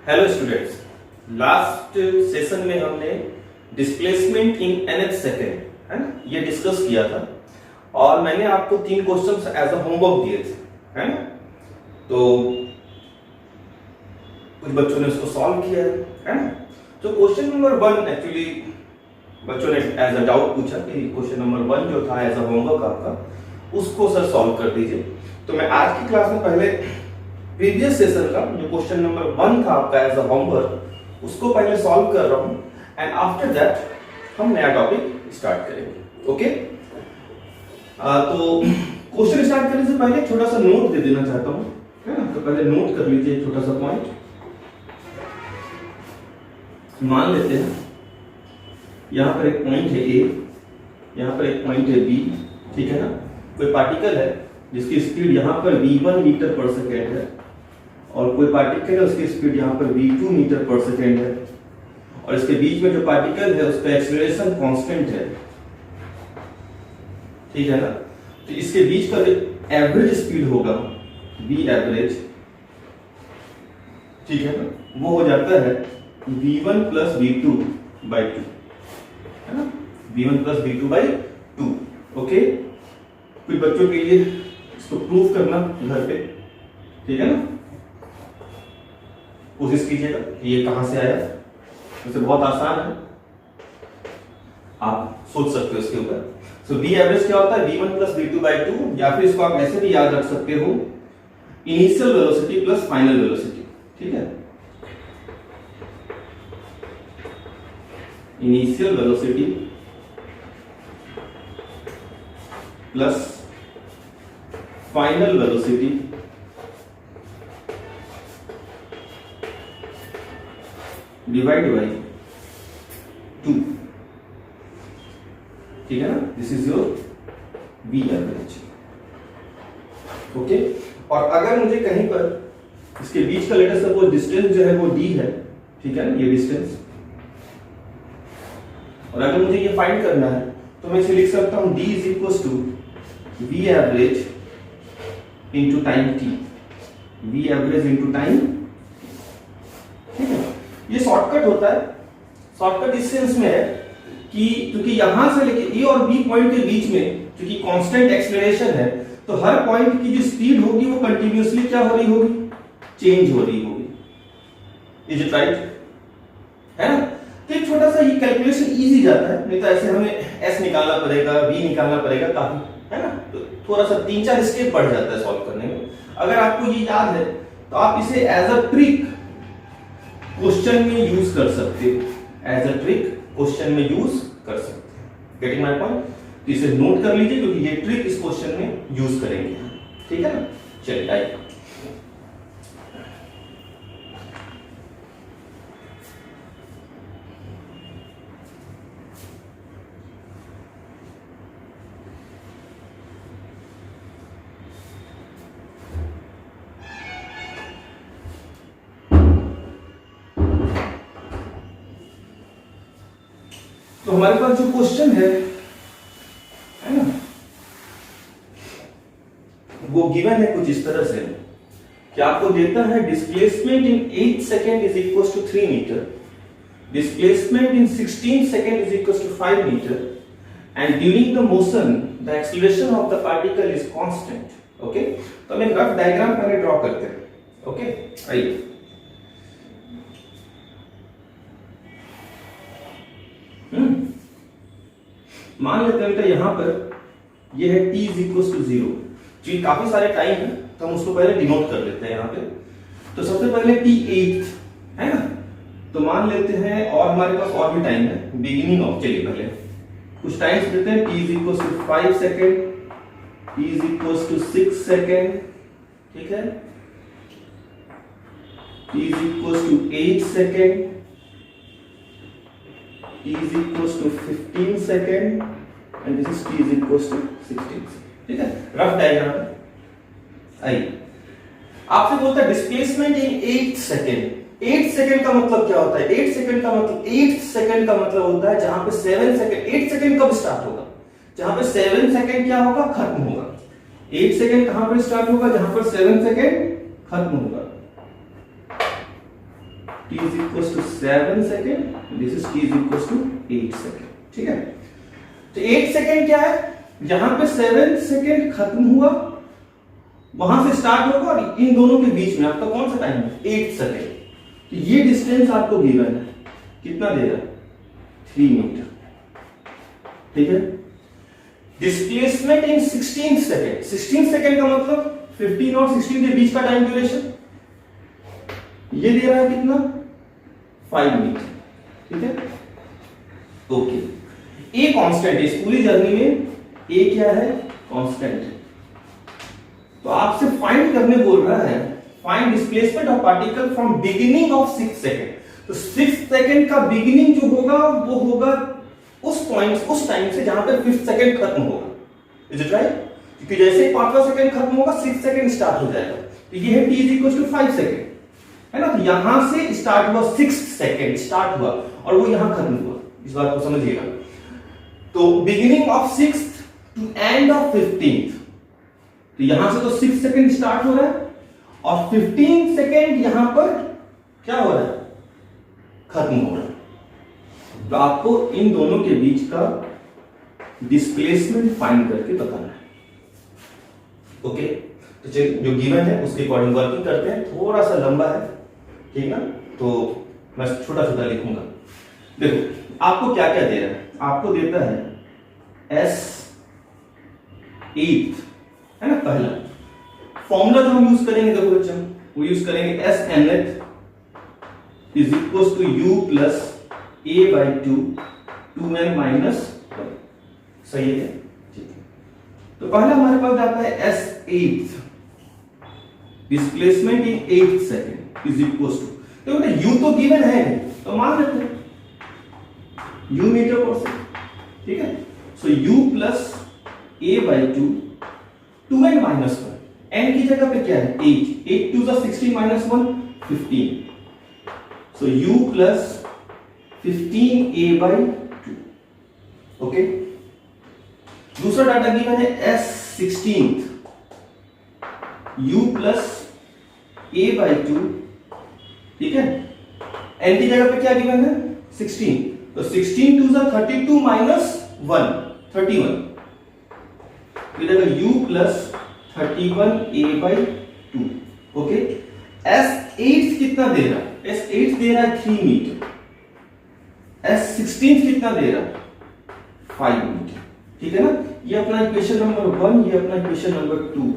Hello students, last session में हमने displacement in nth second है ना ये डिस्कस किया था और मैंने आपको 3 क्वेश्चंस एज अ होमवर्क दिए थे है ना। तो कुछ बच्चों ने उसको सॉल्व किया है ना। तो क्वेश्चन नंबर 1 एक्चुअली बच्चों ने एज अ डाउट पूछा कि क्वेश्चन नंबर 1 जो था एज अ होमवर्क आपका उसको सर सॉल्व कर दीजिए। तो मैं आज की क्लास में पहले प्रीवियस सेशन का जो क्वेश्चन नंबर 1 था आपका एज अ होमवर्क उसको पहले सॉल्व कर रहा हूं एंड आफ्टर दैट हम नया टॉपिक स्टार्ट करेंगे। ओके तो क्वेश्चन स्टार्ट करने से पहले छोटा सा नोट दे देना चाहता हूं है ना। तो पहले नोट कर लीजिए छोटा सा पॉइंट। मान लेते हैं यहां पर एक पॉइंट है ए, यहां पर एक पॉइंट है बी, ठीक है ना। कोई पार्टिकल है जिसकी स्पीड यहां पर v1 मीटर पर सेकेंड है और कोई पार्टिकल है उसकी स्पीड यहां पर v2 मीटर पर सेकेंड है और इसके बीच में जो पार्टिकल है उसका एक्सीलरेशन कांस्टेंट है, ठीक है ना। तो इसके बीच का जो एवरेज स्पीड होगा v एवरेज, ठीक है ना, वो हो जाता है v1 प्लस v2 बाई 2 है ना। v1 plus v2 by 2। Okay, कुछ बच्चों के लिए इसको प्रूफ करना घर पे, ठीक है ना। कोशिश कीजिएगा ये कहां से आया, वैसे बहुत आसान है, आप सोच सकते हो इसके ऊपर। सो v एवरेज क्या होता है v1 प्लस v2 बाई 2, या फिर इसको आप ऐसे भी याद रख सकते हो initial velocity plus final velocity, ठीक है। Initial velocity plus final velocity divide by 2, ठीक है ना। This is your v average. Okay, और अगर मुझे कहीं पर इसके बीच का लेटर सपोज डिस्टेंस जो है वो d है, ठीक है ना, ये डिस्टेंस, और अगर मुझे ये फाइंड करना है तो मैं इसे लिख सकता हूं d is equal to v average into time t, v average into time, ठीक है। ये शॉर्टकट होता है। शॉर्टकट इस सेंस में है कि क्योंकि यहां से लेके ए और बी पॉइंट के बीच में क्योंकि कांस्टेंट एक्सीलरेशन है तो हर पॉइंट की जो स्पीड होगी वो कंटिन्यूअसली क्या हो रही होगी, चेंज हो रही होगी। इज इट राइट, है ना। तो एक छोटा सा ये कैलकुलेशन इजी जाता है, नहीं तो ऐसे हमें एस निकालना पड़ेगा, बी निकालना पड़ेगा काफी, है ना। तो थोड़ा सा 3-4 स्टेप बढ़ जाता है सॉल्व करने में। अगर आपको ये याद है तो आप इसे एज अ ट्रिक क्वेश्चन में यूज कर सकते हो, एज अ ट्रिक क्वेश्चन में यूज कर सकते हैं। Getting my point. तो इसे नोट कर लीजिए क्योंकि ये ट्रिक इस क्वेश्चन में यूज करेंगे, ठीक है ना। चलिए आइए, तो हमारे पास जो क्वेश्चन है ना, वो गिवन है कुछ इस तरह से कि आपको देता है displacement in 8 second is equal to 3 metre, displacement in 16 second is equal to 5 metre and during the motion the acceleration of the particle is constant. Okay, तो हम एक रफ डायग्राम पहले ड्रॉ करते हैं। ओके, आइए। मान लेते हैं यहां पर ये है t इज इक्वल टू 0, क्योंकि काफी सारे टाइम है तो हम उसको पहले डिनोट कर लेते हैं यहां पे। तो सबसे पहले t 8 है ना, तो मान लेते हैं, और हमारे पास और भी टाइम है बिगिनिंग ऑफ, चलिए पहले कुछ टाइम्स देते हैं। t is equal to 5 second, t is equal to 6 second, ठीक है, t is equal to 8 second, t is equals to 15 second and this is t is equals to 16 second, ठीक है। Rough diagram है। आइए, आपसे बोलता है डिस्प्लेसमेंट इन 8 सेकेंड। 8 सेकेंड का मतलब क्या होता है, 8 सेकेंड का मतलब 8 सेकेंड का मतलब होता है जहां पे 7 सेकेंड, 8 सेकेंड कब स्टार्ट होगा, जहां पे 7 सेकेंड क्या होगा, खत्म होगा। 8 सेकेंड कहां पर स्टार्ट होगा, जहां पर 7 सेकेंड खत्म होगा। t is equals to 7 second, this is t is equals to 8 second. ठीक है, तो 8 सेकेंड क्या है, जहां पे 7 सेकेंड खत्म हुआ वहां से स्टार्ट होगा और इन दोनों के बीच में आपका कौन सा टाइम है, 8 सेकेंड। तो ये डिस्टेंस आपको गिवन है, कितना दे रहा है, 3 मीटर। ठीक है, डिस्प्लेसमेंट इन 16 सेकेंड, 16 सेकेंड का मतलब 15 और 16 के बीच का टाइम ड्यूरेशन, ये दे रहा है कितना, 5 मीटर। ठीक है, ओके, ए कांस्टेंट है इस पूरी जर्नी में, ए क्या है, कांस्टेंट है। तो आपसे फाइंड करने बोल रहा है, find displacement of particle from beginning of 6 second. तो 6 सेकेंड का बिगिनिंग जो होगा वो होगा उस पॉइंट, उस टाइम से जहां पर 5th सेकेंड खत्म होगा। Is it right? क्योंकि जैसे ही 5वां सेकेंड खत्म होगा 6 सेकेंड स्टार्ट हो जाएगा। तो ये है t = 5 सेकेंड, है ना। तो यहां से स्टार्ट हुआ, 6 सेकेंड स्टार्ट हुआ और वो यहां खत्म हुआ, इस बात को समझिएगा। तो beginning of 6th to end of 15th, तो यहां से तो 6 सेकेंड स्टार्ट हो रहा है और 15 सेकेंड यहां पर क्या हो रहा है, खत्म हो रहा है। तो आपको इन दोनों के बीच का डिस्प्लेसमेंट फाइंड करके बताना है। ओके, तो जो गिवन है उसके अकॉर्डिंग वर्किंग करते हैं। थोड़ा सा लंबा है, ठीक है, तो मैं छोटा छोटा लिखूंगा। देखो आपको क्या क्या दे रहा है, आपको देता है s 8th, है ना। पहला फॉर्मूला जो हम यूज करेंगे, देखो बच्चों, वो यूज करेंगे s nth is equal to u plus a/2 2n minus 1। सही है, ठीक है। तो पहला हमारे पास आता है s 8th, displacement in 8th second is equal to, तो बेटा u तो गिवन है तो मान लेते हैं u मीटर पर सेकेंड। ठीक है, सो u plus a/2 2n minus 1, n की जगह पे क्या है, 8, 8 2 16 माइनस 1 15, सो u प्लस 15a/2। ओके, दूसरा डाटा गिवन है s 16th, u plus a/2। ठीक है, n की जगह पे क्या गिवन है, 16, तो 16 2 32 minus 1 31, u plus 31a/2। Okay, s8 कितना दे रहा है, s8 दे रहा है 3 मीटर, s16 कितना दे रहा है, 5 मीटर। ठीक है ना, ये अपना इक्वेशन नंबर 1, ये अपना इक्वेशन नंबर 2।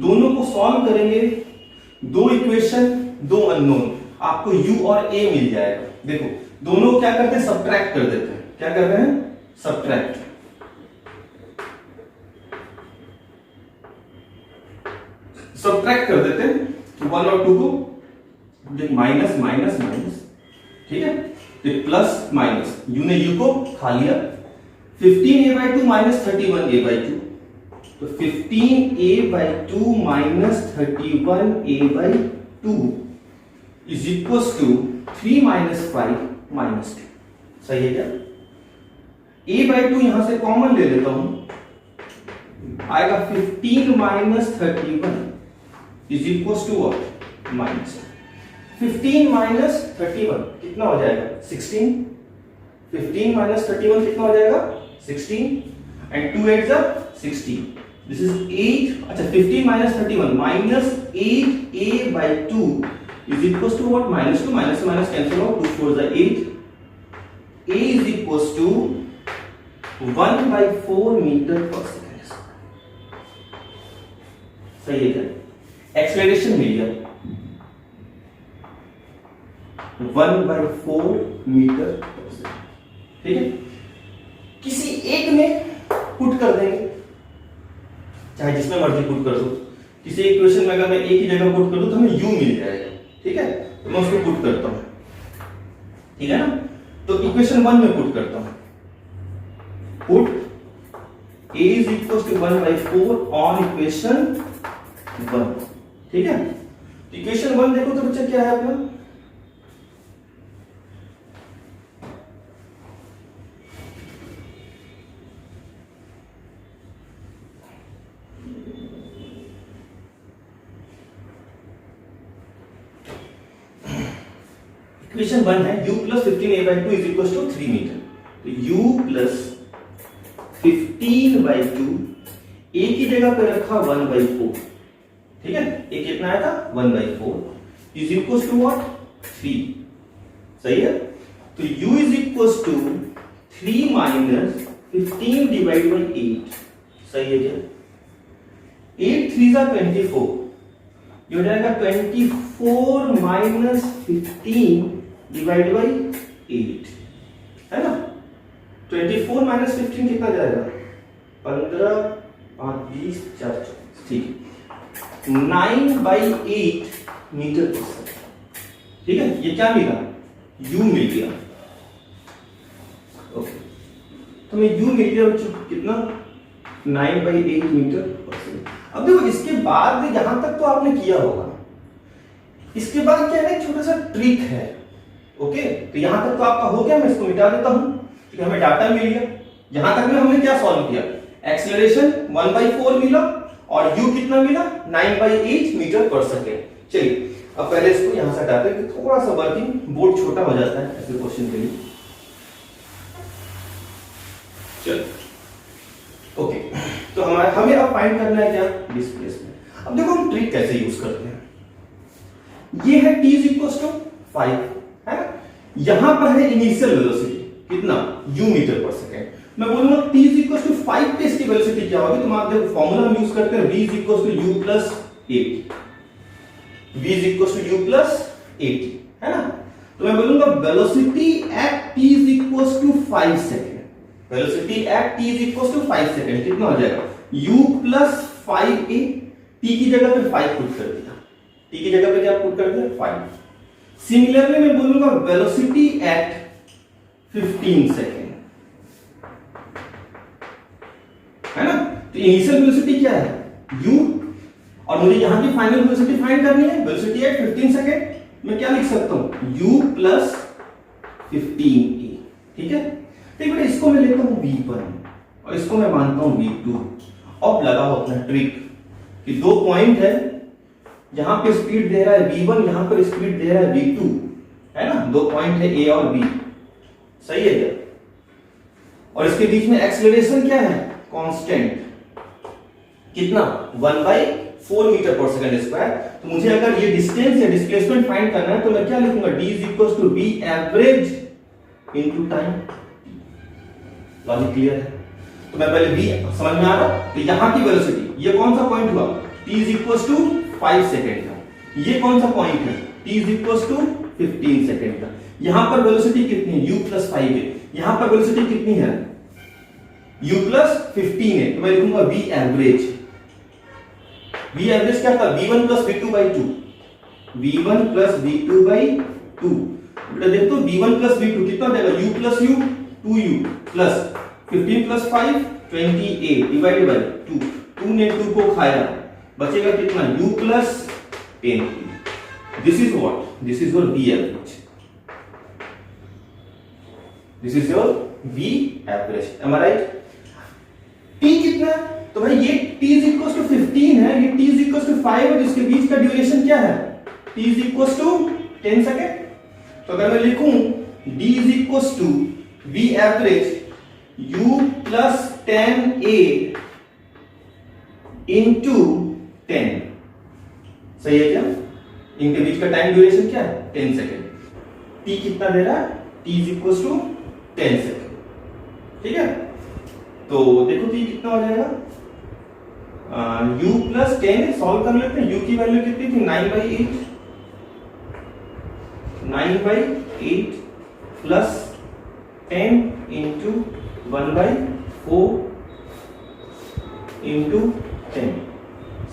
दोनों को सॉल्व करेंगे, दो इक्वेशन दो अननोन, आपको u और a मिल जाएगा। देखो दोनों क्या करते हैं, सब्ट्रैक्ट कर देते हैं। क्या कर रहे हैं, सब्ट्रैक्ट। सब्ट्रैक्ट कर देते हैं 1 और 2 को, माइनस माइनस माइनस। ठीक है, तो प्लस माइनस, u ने u को खा लिया, 15a/2 माइनस 31a/2, तो 15a/2 minus 31a/2 is equal to 3 minus 5 minus 2। सही है क्या, a/2 यहां से कॉमन ले लेता हूं, आएगा 15 minus 31 is equal to what, minus 15 minus 31 कितना हो जाएगा, 16। 15 माइनस 31 कितना हो जाएगा, 16, एंड 2 8 16, दिस इज 8। अच्छा, 15 minus 31 minus 8a/2 is equal to what, minus 2, minus minus cancel out, 2 4 8, a is equal to 1/4 metre per second. सही है क्या, एक्सेलरेशन मिल गया 1/4 मीटर पर सेकेंड। ठीक है, किसी एक में पुट कर देंगे, चाहे जिसमें मर्जी पुट कर दो। किसी इक्वेशन में अगर मैं एक ही जगह पुट कर दूं तो हमें u मिल जाएगा। ठीक है, तो मैं उसको पुट करता हूं, ठीक है ना। तो इक्वेशन 1 में पुट करता हूं, put a is equal to 1/4 on equation 1। ठीक है, इक्वेशन 1 देखो तो बच्चा क्या है अपना, इक्वेशन 1 है u plus 15a/2 is equal to 3 metre. तो u प्लस 15/2 a की जगह पे रखा 1/4, ठीक है, a कितना आया था 1/4 इज इक्वल टू व्हाट 3, सही है। तो u is equal to 3 minus 15 divide by 8, सही है क्या? 8 3 जा 24, ये हो जाएगा 24 माइनस 15 डिवाइड बाई 8, है ना। 24 माइनस 15 कितना जाएगा 15, 5 20 4 24, ठीक है, 9/8 मीटर पर सेकंड, ठीक है। ये क्या मिला u मिल गया, ओके। तो मैं u मिल गया बच्चों कितना 9/8 मीटर पर सेकंड। अब देखो इसके बाद यहां तक तो आपने किया होगा, इसके बाद क्या है छोटा सा ट्रिक है, ओके। तो यहां तक तो आपका हो गया, मैं इसको मिटा देता हूं क्योंकि हमें डाटा मिल गया। यहां तक में हमने क्या सॉल्व किया, एक्सीलरेशन 1/4 मिला और u कितना मिला 9/8 मीटर पर सेकेंड। चलिए अब पहले इसको यहां से हटाते हैं कि थोड़ा सा वर्किंग बोर्ड छोटा हो जाता है ऐसे क्वेश्चन के लिए। चलो ओके, तो हमें अब फाइंड करना है क्या डिस्प्लेसमेंट। अब देखो हम ट्रिक कैसे यूज करते हैं। ये है t = 5, है ना। यहां पर है इनिशियल वेलोसिटी कितना u मीटर पर सेकंड। मैं बोलूंगा t = 5 पे इसकी वेलोसिटी क्या होगी, तो आप देखो फॉर्मूला हम यूज करते हैं v = u + 8, v = u + 80, है ना। तो मैं बोलूंगा velocity at t = 5 second, velocity at t = 5 second कितना हो जाएगा u + 5a, t की जगह पे 5 पुट कर दिया, t की जगह पे क्या पुट कर दिया 5। सिमिलरली मैं बोलूंगा वेलोसिटी एट 15 सेकंड, है ना। तो इनिशियल वेलोसिटी क्या है u, और मुझे यहां की फाइनल वेलोसिटी फाइंड करनी है, वेलोसिटी एट 15 सेकंड। मैं क्या लिख सकता हूं u + 15a, ठीक है। ठीक है, इसको मैं लेता हूं v1 और इसको मैं मानता हूं v2। अब लगाओ अपना ट्रिक कि दो पॉइंट है, यहां पे स्पीड दे रहा है v1, यहां पर स्पीड दे रहा है v2, है ना। दो पॉइंट है a और b, सही है क्या। और इसके बीच में एक्सीलरेशन क्या है कांस्टेंट, कितना 1/4 मीटर पर सेकंड स्क्वायर। तो मुझे अगर ये डिस्टेंस या डिस्प्लेसमेंट फाइंड करना है तो मैं क्या लिखूंगा d = v average into time. Logic clear है। तो मैं पहले v समझ में आ रहा, तो यहां की वेलोसिटी, ये कौन सा पॉइंट हुआ t = 5 सेकंड का, ये कौन सा पॉइंट है t = 15 सेकंड का। यहां पर वेलोसिटी कितनी है u + 5 है, यहां पर वेलोसिटी कितनी है u + 15 है। तो मैं लिखूंगा v एवरेज। v एवरेज क्या था v1 + v2/2, v1 + v2/2। बेटा देखो v1 + v2 कितना देगा u + u 2u plus 15 + 5 28 divided by 2, 2 ने 2 को खाया, बचेगा कितना u + 10। This is what, this is your v average, this is your v average, am I right. t कितना है, तो भाई ये t = 15 है, ये t = 5 और इसके बीच का ड्यूरेशन क्या है t = 10 सेकंड। तो अगर मैं लिखूं d = v average u + 10a into 10, सही है क्या। इनके बीच का टाइम ड्यूरेशन क्या है 10 सेकंड। t कितना दे रहा है t = 10 सेकंड, ठीक है। तो देखो t कितना हो जाएगा u + 10 सॉल्व कर लेते हैं। u की वैल्यू कितनी थी 9/8, 9/8 प्लस 10 into 1/4 into 10,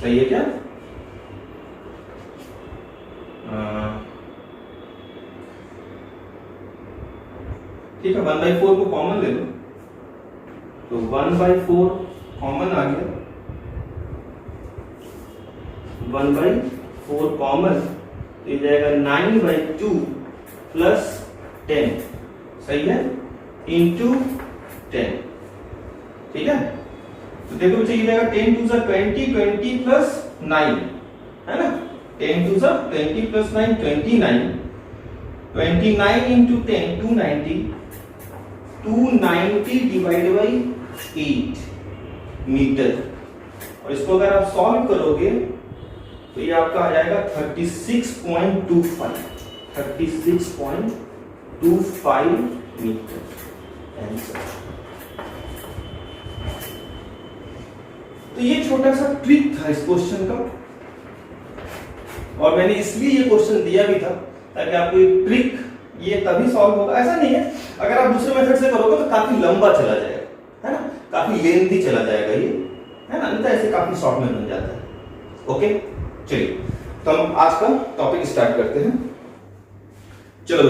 सही है क्या। ठीक है, 1/4 को कॉमन ले लो, तो 1/4 कॉमन आ गया, 1/4 कॉमन, तो ये जाएगा 9/2 प्लस 10, सही है, इंटू 10, ठीक है। तो देखो बच्चे ये जाएगा 10 2 = 20, 20 + 9, है ना। 10 2 = 20 + 9 29, 29 इंटू 10 290, 290 डिवाइड बाई 8 मीटर। और इसको अगर आप सॉल्व करोगे तो ये आपका आ जाएगा 36.25 मीटर आंसर। तो ये छोटा सा ट्रिक था इस क्वेश्चन का, और मैंने इसलिए ये क्वेश्चन दिया भी था ताकि आपको ये ट्रिक ये तभी सॉल्व होगा। ऐसा नहीं है अगर आप दूसरे मेथड से करोगे तो काफी लंबा चला जाएगा, है ना, काफी लेंथी चला जाएगा ये, है ना, नहीं तो ऐसे काफी शॉर्ट में बन जाता है। ओके, चलिए तो हम आज का टॉपिक स्टार्ट करते हैं। चलो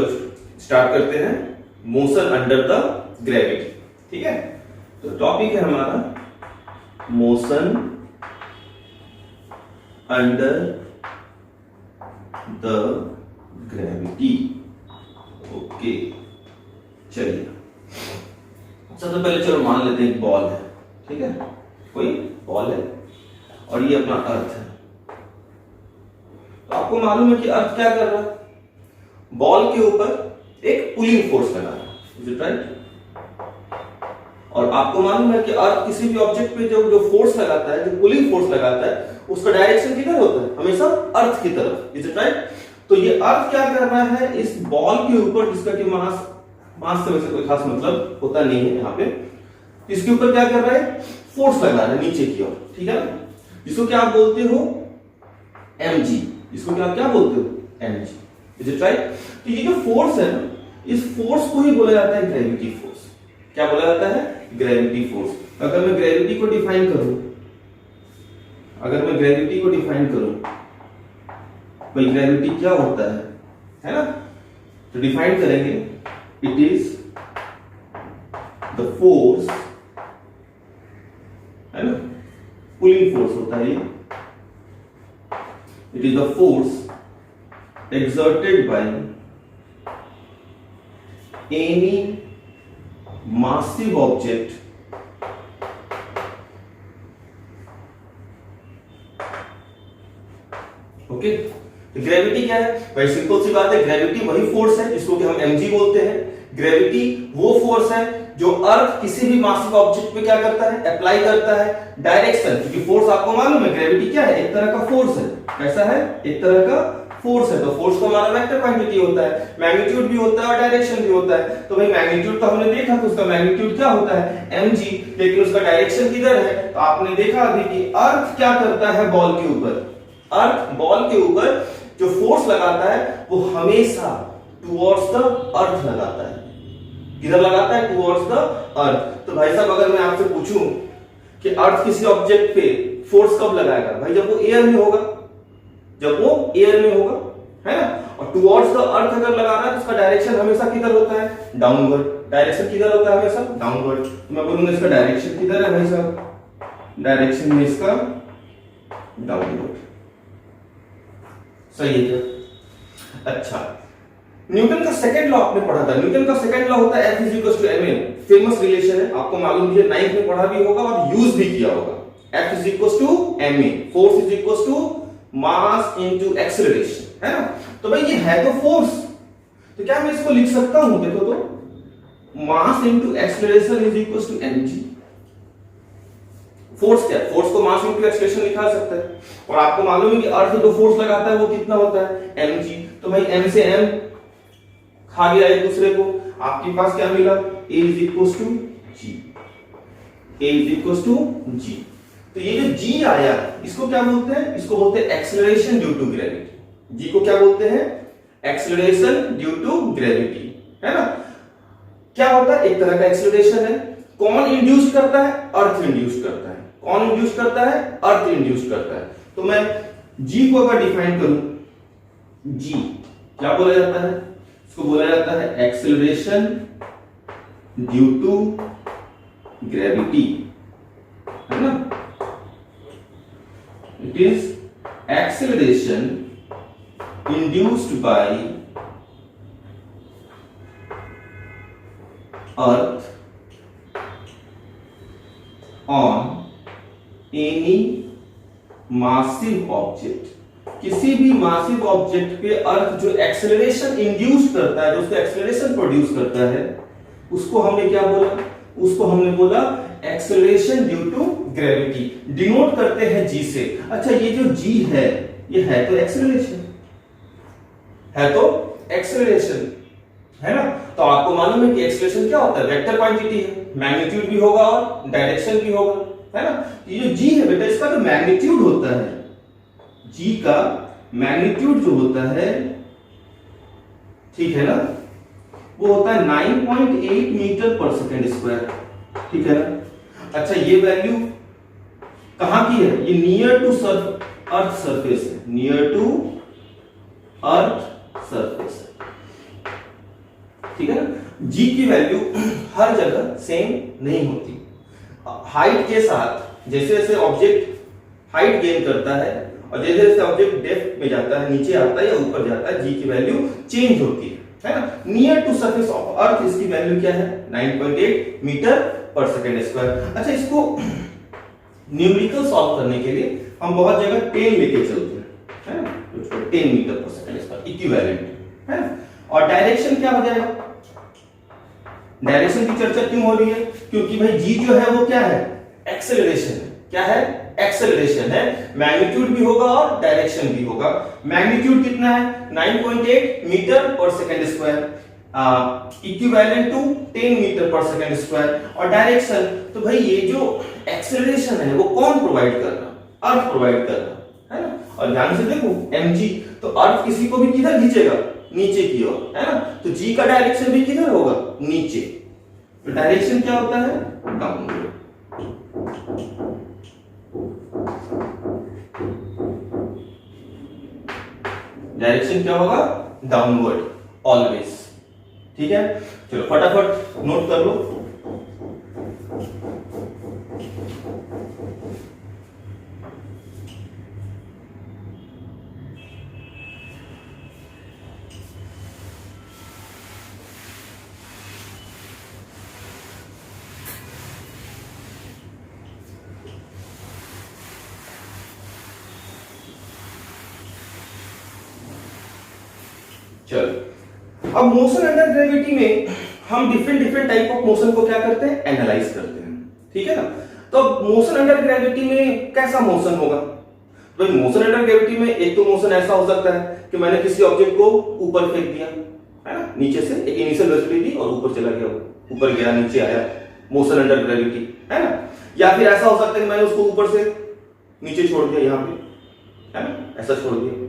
स्टार्ट करते हैं मोशन अंडर द ग्रेविटी। ठीक है, तो टॉपिक है हमारा motion under the gravity. Okay, चलिए सबसे पहले चलो मान लेते हैं एक बॉल है, ठीक है, कोई बॉल है और ये अपना अर्थ है। तो आपको मालूम है कि अर्थ क्या कर रहा है, बॉल के ऊपर एक पुलिंग फोर्स लगा रहा है, इज इट राइट? और आपको मालूम है कि अर्थ किसी भी ऑब्जेक्ट पे जो फोर्स लगाता है, जो पुलिंग फोर्स लगाता है, उसका डायरेक्शन किधर होता है, हमेशा अर्थ की तरफ, इज इट राइट? तो ये अर्थ क्या कर रहा है इस बॉल के ऊपर, जिसका कि मास से वैसे कोई खास मतलब होता नहीं है यहाँ पे, इसके ऊपर क्या कर रहा है, फोर्स लगा रहा है नीचे की ओर, ठीक है, जिसको क्या आप बोलते हो, mg, इसको क्या बोलते हो, mg, इज इट राइट? तो ये जो फोर्स है ना, इस फोर्स को ही बोला जाता है ग्रेविटी फोर्स। क्या बोला जाता है, ग्रेविटी फोर्स। अगर मैं ग्रेविटी को डिफाइन करूं, भाई ग्रेविटी क्या होता है ना, तो डिफाइन करेंगे, इट इज द फोर्स, है ना, पुलिंग फोर्स होता है ये, it is the force exerted by any massive object okay. तो ग्रेविटी क्या है भाई, सिंपल सी बात है, ग्रेविटी वही फोर्स है जिसको कि हम mg बोलते हैं। ग्रेविटी वो फोर्स है जो अर्थ किसी भी मासिव ऑब्जेक्ट पे क्या करता है, अप्लाई करता है डायरेक्शन, क्योंकि फोर्स आपको मालूम है ग्रेविटी क्या है, एक तरह का फोर्स है। कैसा है, एक तरह का फोर्स है। तो फोर्स का हमारा वेक्टर क्वांटिटी होता है, मैग्नीट्यूड भी होता है और डायरेक्शन भी होता है। तो भाई मैग्नीट्यूड तो हमने देखा, तो उसका मैग्नीट्यूड क्या होता है, mg, लेकिन उसका डायरेक्शन किधर है, तो आपने देखा अभी कि अर्थ क्या करता है बॉल के ऊपर, अर्थ बॉल के ऊपर जो फोर्स लगाता है वो हमेशा टुवर्ड्स द अर्थ लगाता है। किधर लगाता है, टुवर्ड्स द अर्थ। तो भाई साहब अगर मैं आपसे पूछूं कि अर्थ किसी ऑब्जेक्ट पे फोर्स कब लगाएगा, भाई जब वो एयर में होगा, है ना, और टुवर्ड्स द अर्थ अगर लगा रहा है तो उसका डायरेक्शन हमेशा किधर होता है, डाउनवर्ड। डायरेक्शन किधर होता है, हमेशा डाउनवर्ड। तो मैं बोलूंगा इसका डायरेक्शन किधर है भाई साहब, डायरेक्शन में इसका डाउनवर्ड। सही है क्या? अच्छा, न्यूटन का सेकंड लॉ आपने पढ़ा था, न्यूटन का सेकंड लॉ होता है F is equal to ma, famous relation है, आपको मालूम है, 9th में पढ़ा भी होगा और यूज भी किया होगा। F is equal to ma, force is equal to mass into acceleration, है ना। तो भाई ये है तो फोर्स, तो क्या मैं इसको लिख सकता हूं, देखो तो mass into acceleration is equal to mg। Force क्या है, फोर्स को मास इनटू एक्सेलरेशन लिखा सकता है, और आपको मालूम है कि अर्थ जो फोर्स लगाता है वो कितना होता है, mg। तो भाई m से m खा गया एक दूसरे को, आपके पास क्या मिला, a is equal to g, a is equal to g। तो ये जो g आया इसको क्या बोलते हैं, इसको बोलते हैं acceleration due to gravity. g को क्या बोलते हैं, एक्सेलरेशन ड्यू टू ग्रेविटी, है ना। क्या होता है, एक तरह का एक्सेलरेशन है। कौन इंड्यूस करता है, अर्थ इंड्यूस करता है। कौन इंड्यूस करता है, अर्थ इंड्यूस करता है। तो मैं g को अगर डिफाइन करूं, g क्या बोला जाता है, इसको बोला जाता है एक्सेलरेशन ड्यू टू ग्रेविटी, है ना। It is acceleration induced by earth on any massive object किसी भी मासिव ऑब्जेक्ट पे अर्थ जो एक्सेलरेशन इंड्यूस करता है, जो उसको एक्सेलरेशन प्रोड्यूस करता है, उसको हमने क्या बोला? उसको हमने बोला acceleration due to gravity. Denote करते हैं जी से। अच्छा, ये जो जी है, ये है तो एक्सेलरेशन, है तो एक्सेलरेशन, है ना? तो आपको मालूम है कि एक्सेलरेशन क्या होता है? वेक्टर क्वांटिटी है, मैग्नीट्यूड भी होगा और डायरेक्शन भी होगा, है ना? ये जो जी है बेटा, इसका जो मैग्नीट्यूड होता है, जी का मैग्नीट्यूड जो होता है, ठीक है ना, वो होता है 9.8 मीटर पर सेकेंड स्क्वायर, ठीक है ना? अच्छा, ये वैल्यू कहां की है? ये नियर टू अर्थ सरफेस है, नियर टू अर्थ सरफेस है, ठीक है ना? जी की वैल्यू हर जगह सेम नहीं होती। हाइट के साथ जैसे जैसे ऑब्जेक्ट हाइट गेन करता है और जैसे जैसे ऑब्जेक्ट डेप्थ में जाता है, नीचे आता है या ऊपर जाता है, जी की वैल्यू चेंज होती है ना? Near to surface of earth इसकी वैल्यू क्या है? 9.8 मीटर पर सेकेंड स्क्वायर। अच्छा, इसको न्यूमेरिकल सॉल्व करने के लिए हम बहुत जगह 10 लेके चलते हैं, है ना? तो 10 metre per second square equivalent, है ना? और डायरेक्शन क्या हो जाएगा? डायरेक्शन की चर्चा क्यों हो रही है? क्योंकि भाई जी जो है वो क्या है? एक्सेलरेशन है। क्या है? एक्सेलरेशन है। मैग्नीट्यूड भी होगा और डायरेक्शन भी होगा। मैग्नीट्यूड कितना है? 9.8 metre per second square, equivalent to 10 metre per second square. और डायरेक्शन, तो भाई ये जो एक्सेलरेशन है वो कौन प्रोवाइड कर रहा? अर्थ प्रोवाइड कर रहा है ना? और ध्यान से देखो mg, तो अर्थ किसी को भी किधर खींचेगा? नीचे की ओर, है ना? तो g का डायरेक्शन भी किधर होगा? नीचे। तो डायरेक्शन क्या होता है? डाउनवर्ड। डायरेक्शन क्या होगा? डाउनवर्ड ऑलवेज, ठीक है? चलो फटाफट नोट कर लो। चलो, अब मोशन अंडर ग्रेविटी में हम different different type of motion को क्या करते हैं? एनालाइज करते हैं, ठीक है ना? तो मोशन अंडर ग्रेविटी में कैसा मोशन होगा? तो मोशन अंडर ग्रेविटी में एक तो मोशन ऐसा हो सकता है कि मैंने किसी ऑब्जेक्ट को ऊपर फेंक दिया, है ना? नीचे से एक इनिशियल वेलोसिटी दी और ऊपर चला गया, ऊपर गया नीचे आया, मोशन अंडर ग्रेविटी, है ना? या फिर ऐसा हो सकता है कि मैंने उसको ऊपर से नीचे छोड़ दिया, यहां पे, है ना? ऐसा छोड़ दिया,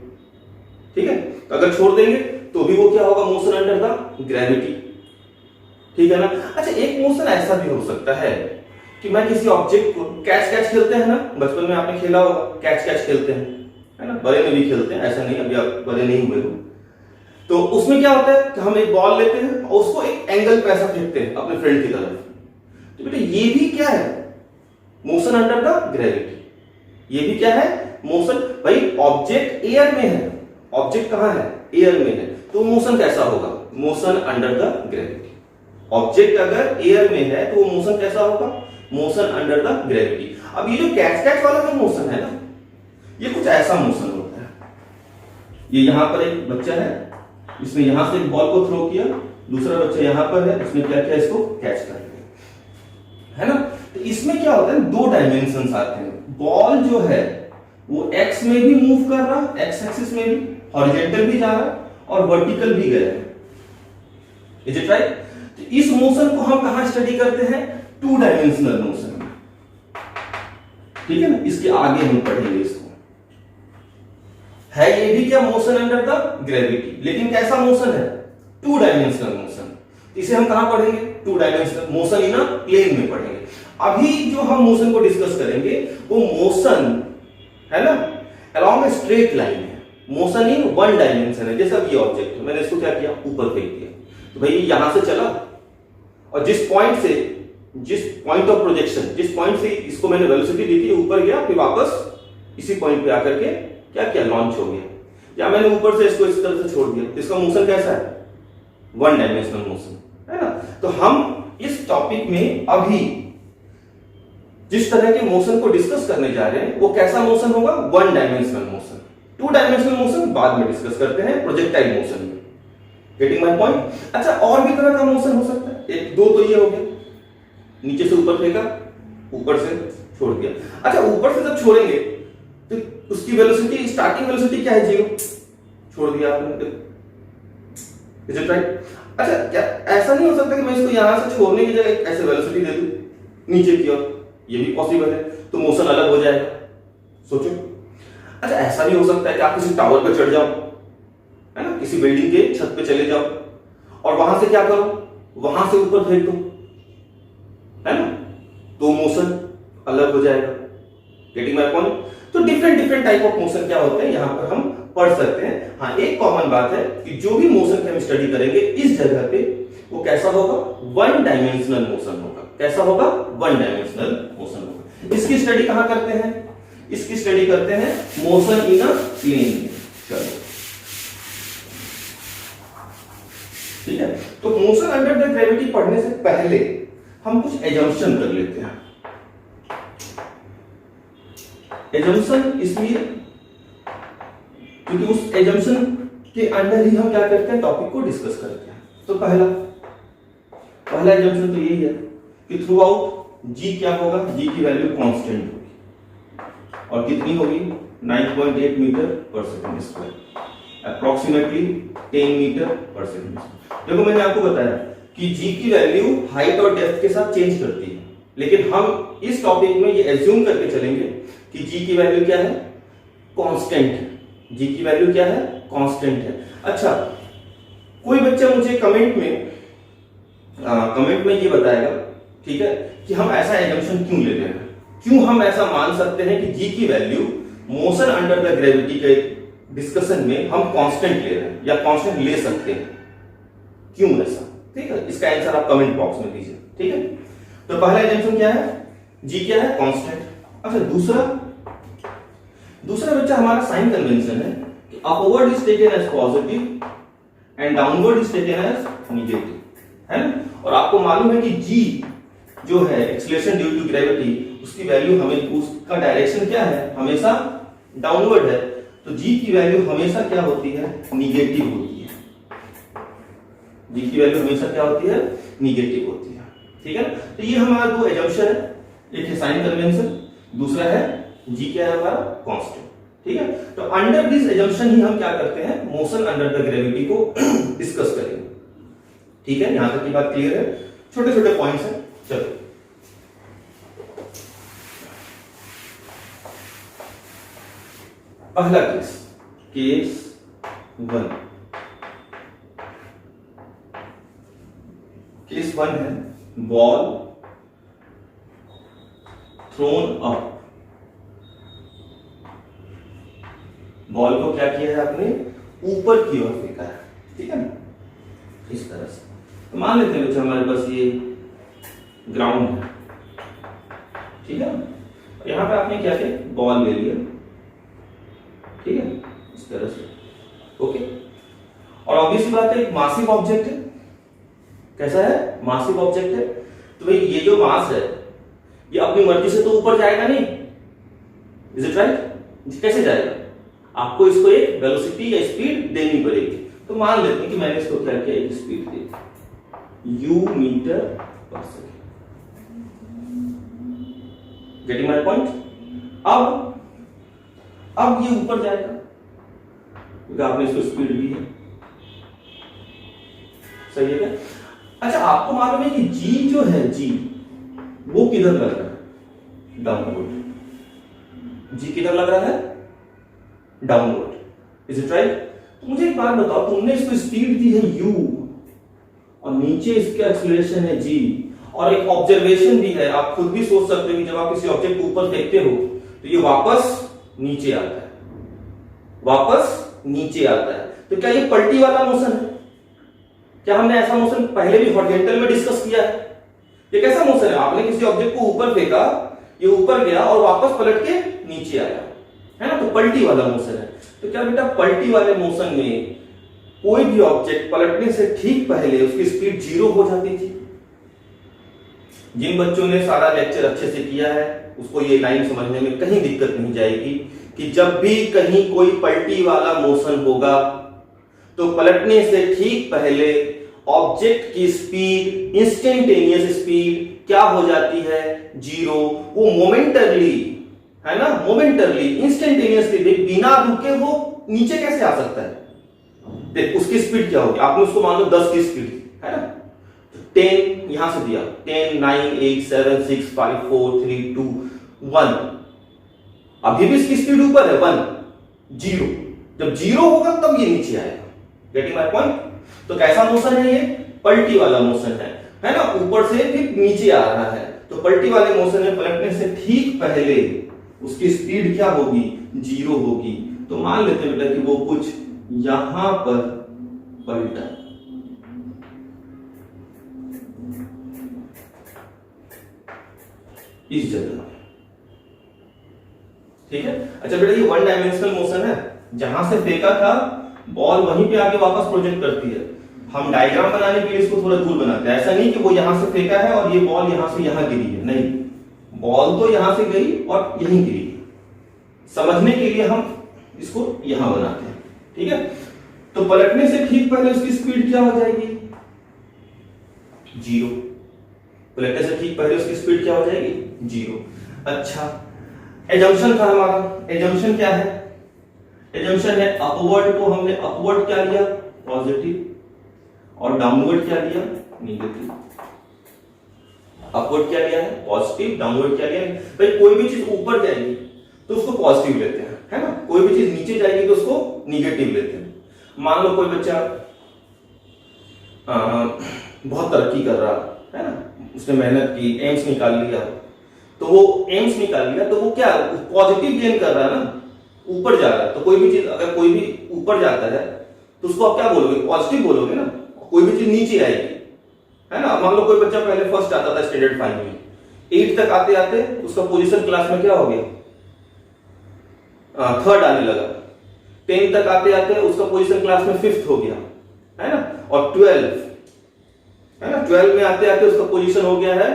ठीक है? तो अगर छोड़ देंगे तो भी वो क्या होगा? मोशन अंडर द ग्रेविटी, ठीक है ना? अच्छा, एक मोशन ऐसा भी हो सकता है कि मैं किसी ऑब्जेक्ट को कैच खेलते हैं ना, बचपन में आपने खेला होगा, कैच खेलते हैं, है ना? बड़े में भी खेलते हैं, ऐसा नहीं अभी आप बड़े नहीं हुए हो। तो उसमें क्या होता है कि हम एक बॉल लेते हैं और उसको एक एंगल पे ऐसा फेंकते हैं अपने फ्रेंड की तरफ। तो बेटा ये भी क्या है? Motion under the gravity. ये भी क्या है? मोशन। भाई ऑब्जेक्ट एयर में है, ऑब्जेक्ट कहां है? एयर में है, तो मोशन कैसा होगा? Motion under the gravity. Object अगर एयर में है तो वो मोशन कैसा होगा? Motion under the gravity. अब ये जो कैच वाला जो मोशन है ना, ये कुछ ऐसा मोशन होता है। ये यहां पर एक बच्चा है, इसने यहां से एक बॉल को थ्रो किया, दूसरा बच्चा यहां पर है, इसने क्या किया? इसको कैच कर लिया, है ना? तो इसमें क्या होता है? दो डायमेंशंस आते हैं। बॉल जो है वो एक्स में भी मूव कर रहा, एक्स एक्सिस में भी, हॉरिजॉन्टल भी जा रहा और वर्टिकल भी गया है। Is it right? तो इस मोशन को हम कहां स्टडी करते हैं? टू डायमेंशनल मोशन, ठीक है ना? इसके आगे हम पढ़ेंगे इसको। है ये भी क्या? मोशन अंडर द ग्रेविटी, लेकिन कैसा मोशन है? Two dimensional motion. इसे हम कहां पढ़ेंगे? Two dimensional motion in a plane में पढ़ेंगे। अभी जो हम मोशन को डिस्कस करेंगे वो मोशन है ना अलोंग ए स्ट्रेट लाइन है, मोशन इन वन डायमेंशन है। जैसा ये ऑब्जेक्ट है, मैंने इसको क्या किया? ऊपर फेंक दिया, तो भाई यहां से चला और जिस पॉइंट ऑफ प्रोजेक्शन, जिस पॉइंट से इसको मैंने वेलोसिटी दी थी, ऊपर गया, फिर वापस इसी पॉइंट पे आकर के क्या किया? लॉन्च हो गया। या मैंने ऊपर से इसको इस तरह से छोड़ दिया, इसका मोशन कैसा है? वन डायमेंशनल मोशन, है ना? तो हम इस टॉपिक में अभी जिस तरह के मोशन को डिस्कस करने जा रहे हैं वो कैसा मोशन होगा? One dimensional motion, to dimensional motion बाद में डिस्कस करते हैं प्रोजेक्टाइल मोशन में। Getting my point? अच्छा, और भी तरह का मोशन हो सकता है, एक दो तो ये हो गया, नीचे से ऊपर फेंका, ऊपर से छोड़ दिया। अच्छा, ऊपर से जब छोड़ेंगे तो उसकी वेलोसिटी, स्टार्टिंग वेलोसिटी क्या है? 0, छोड़ दिया आपने, इज इट राइट? अच्छा, क्या ऐसा नहीं हो सकता कि मैं इसको यहां से छोड़ने की जगह ऐसे वेलोसिटी दे दूं नीचे की ओर? ये भी पॉसिबल है, तो मोशन अलग हो जाएगा। सोचो। अच्छा, ऐसा नहीं हो सकता है कि आप किसी टावर पर चढ़ जाओ, है ना, किसी बिल्डिंग के छत पे चले जाओ और वहां से क्या करो, वहां से ऊपर फेंक दो, है ना, तो मोशन अलग हो जाएगा। Getting my point? तो डिफरेंट टाइप ऑफ मोशन क्या होते हैं यहां पर हम पढ़ सकते हैं। हाँ, एक कॉमन बात है कि जो भी मोशन हम स्टडी करेंगे इस जगह पे, वो कैसा होगा? वन डायमेंशनल मोशन होगा। कैसा होगा? वन डायमेंशनल मोशन होगा। इसकी स्टडी कहां करते हैं? इसकी स्टडी करते हैं मोशन इन अ प्लेन में। चलो, ठीक है। तो मोशन अंडर द ग्रेविटी पढ़ने से पहले हम कुछ एजम्पशन कर लेते हैं। एजम्पशन इसलिए क्योंकि उस एजम्पशन के अंडर ही हम क्या करते हैं, टॉपिक को डिस्कस करते हैं। तो पहला एजम्पशन तो यही है कि थ्रू आउट जी क्या होगा? जी की वैल्यू कांस्टेंट होगी और कितनी होगी? 9.8 मीटर पर सेकंड स्क्वायर, अप्रोक्सीमेटली 10 मीटर पर सेकंड। देखो, मैंने आपको बताया कि जी की वैल्यू हाइट और डेप्थ के साथ चेंज करती है, लेकिन हम इस टॉपिक में ये एज्यूम करके चलेंगे कि जी की वैल्यू क्या है? कांस्टेंट है। जी की वैल्यू क्या है? कांस्टेंट है। अच्छा, कोई बच्चा मुझे कमेंट में ये बताएगा, ठीक है, कि हम ऐसा एजम्पशन क्यों ले रहे हैं, क्यों हम ऐसा मान सकते हैं कि जी की value motion under the gravity के डिस्कशन में हम कांस्टेंट ले रहे हैं या कांस्टेंट ले सकते हैं, क्यों ऐसा? ठीक है, इसका आंसर आप कमेंट बॉक्स में दीजिए। ठीक है, तो पहला एजम्पशन क्या है? जी क्या है? कांस्टेंट। अच्छा, दूसरा बच्चा हमारा साइन कन्वेंशन है कि upward is taken as positive and downward is taken as negative, है ना। और आपको मालूम है कि जी जो है एक्सीलरेशन ड्यू टू ग्रेविटी, उसकी वैल्यू हमें, उसका डायरेक्शन क्या है? हमेशा डाउनवर्ड है। तो जी की वैल्यू हमेशा क्या होती है? निगेटिव होती है। जी की वैल्यू हमेशा क्या होती है? निगेटिव होती है। ठीक है, तो ये हमारा दो एजम्पशन है, एक है साइन कन्वेंशन, दूसरा है जी क्या है हमारा? कांस्टेंट। ठीक है, तो अंडर दिस एजम्पशन ही हम क्या करते हैं? मोशन अंडर द ग्रेविटी को डिस्कस करेंगे। ठीक है, यहां तक की बात क्लियर है? छोटे छोटे पॉइंट्स हैं। चलो, पहला केस 1। केस 1 है बॉल थ्रोन अप। बॉल को क्या किया है आपने? ऊपर की ओर फेंका है। ठीक है, इस तरह से। तो मान लेते हैं बच्चा हमारे पास ये ग्राउंड है, ठीक है, यहां पे आपने क्या किया? बॉल ले लिया, ठीक है, इस तरह से। ओके, और ऑब्वियसली बात है, एक मासिव ऑब्जेक्ट है। कैसा है? मासिव ऑब्जेक्ट है। तो भाई ये जो मास है, ये अपनी मर्जी से तो ऊपर जाएगा नहीं, इज इट राइट? कैसे जाएगा? आपको इसको एक वेलोसिटी या स्पीड देनी पड़ेगी। तो मान लेते हैं कि मैंने इसको क्या किया? एक speed the u metre per second. Getting my point? अब ये ऊपर जाएगा क्योंकि आपने इसको स्पीड दी है। सही है क्या? अच्छा, आपको मालूम है कि g जो है, g वो किधर लग रहा है? डाउनवर्ड। g किधर लग रहा है? डाउनवर्ड। Is it right? तो मुझे एक बात बताओ, तुमने इसको स्पीड दी है u और नीचे इसका एक्सीलरेशन है g, और एक ऑब्जर्वेशन भी है, आप खुद भी सोच सकते हो कि जब आप किसी ऑब्जेक्ट को ऊपर फेंकते हो तो ये वापस नीचे आता है, वापस नीचे आता है। तो क्या ये पलटी वाला मोशन है? क्या हमने ऐसा मोशन पहले भी हॉरिजॉन्टल में डिस्कस किया है? ये कैसा मोशन है? आपने किसी ऑब्जेक्ट को ऊपर फेंका, ये ऊपर गया और वापस पलट के नीचे आया, है ना, तो पलटी वाला मोशन है। तो क्या बेटा पलटी वाले मोशन में कोई भी ऑब्जेक्ट पलटने से ठीक पहले उसकी स्पीड 0 हो जाती थी? जिन बच्चों ने सारा लेक्चर अच्छे से किया है उसको ये लाइन समझने में कहीं दिक्कत नहीं जाएगी कि जब भी कहीं कोई पलटी वाला मोशन होगा तो पलटने से ठीक पहले ऑब्जेक्ट की स्पीड, इंस्टेंटेनियस स्पीड क्या हो जाती है? जीरो। वो मोमेंटरली, है ना, मोमेंटरली, इंस्टेंटेनियसली, बिना रुके वो नीचे कैसे आ सकता है? देख उसकी स्पीड क्या होगी, आपने उसको मान लो 10 की स्पीड, है ना, 10 यहां से दिया, 10 9 8 7 6 5 4 3 2 1, अभी भी इसकी स्पीड ऊपर है 1 0, जब 0 होगा तब ये नीचे आएगा। Getting my point? तो कैसा मोशन है ये? पलटी वाला मोशन है ना, ऊपर से फिर नीचे आ रहा है। तो पलटी वाले मोशन में पलटने से ठीक पहले उसकी स्पीड क्या होगी? 0 होगी। तो मान लेते हैं बेटा कि वो कुछ यहां पर पलटा, इस जगह, ठीक है। अच्छा बेटा ये 1 डायमेंशनल मोशन है, जहां से फेंका था बॉल वहीं पे आके वापस प्रोजेक्ट करती है। हम डायग्राम बनाने के लिए इसको थोड़ा दूर बनाते हैं, ऐसा नहीं कि वो यहां से फेंका है और ये बॉल यहां से यहां गिरी है, नहीं, बॉल तो यहां से गई और यहीं गिरी। समझने के लिए हम इसको यहां बनाते हैं, ठीक है। तो पलटने से ठीक पहले उसकी स्पीड क्या हो जाएगी? 0। पलटने से ठीक पहले उसकी स्पीड क्या हो जाएगी? 0। अच्छा, एजम्पशन था हमारा, एजम्पशन क्या है? एजम्पशन है अपवर्ड को हमने अपवर्ड क्या लिया? पॉजिटिव, और डाउनवर्ड क्या लिया? नेगेटिव। अपवर्ड क्या लिया है? पॉजिटिव, डाउनवर्ड क्या लिया है? भाई कोई भी चीज ऊपर जाएगी तो उसको पॉजिटिव लेते हैं, है ना, कोई भी चीज नीचे जाएगी तो उसको निगेटिव लेते हैं। मान लो कोई बच्चा बहुत तरक्की कर रहा है ना, उसने मेहनत की, एम्स निकाल लिया, तो वो एम्स निकाल लिया तो वो क्या पॉजिटिव गेन कर रहा है ना, ऊपर जा रहा है। तो कोई भी चीज अगर कोई भी ऊपर जाता है तो उसको आप क्या बोलोगे? पॉजिटिव बोलोगे ना। कोई भी चीज नीचे आएगी, है ना, मान लो कोई बच्चा पहले फर्स्ट आता था स्टैंडर्ड 5 में, 8 तक आते आते उसका पोजीशन क्लास में क्या हो गया? थर्ड आने लगा। 10 तक आते आते उसका पोजीशन क्लास में 5th हो गया, है ना, और 12, है ना, 12 में आते आते उसका पोजीशन हो गया है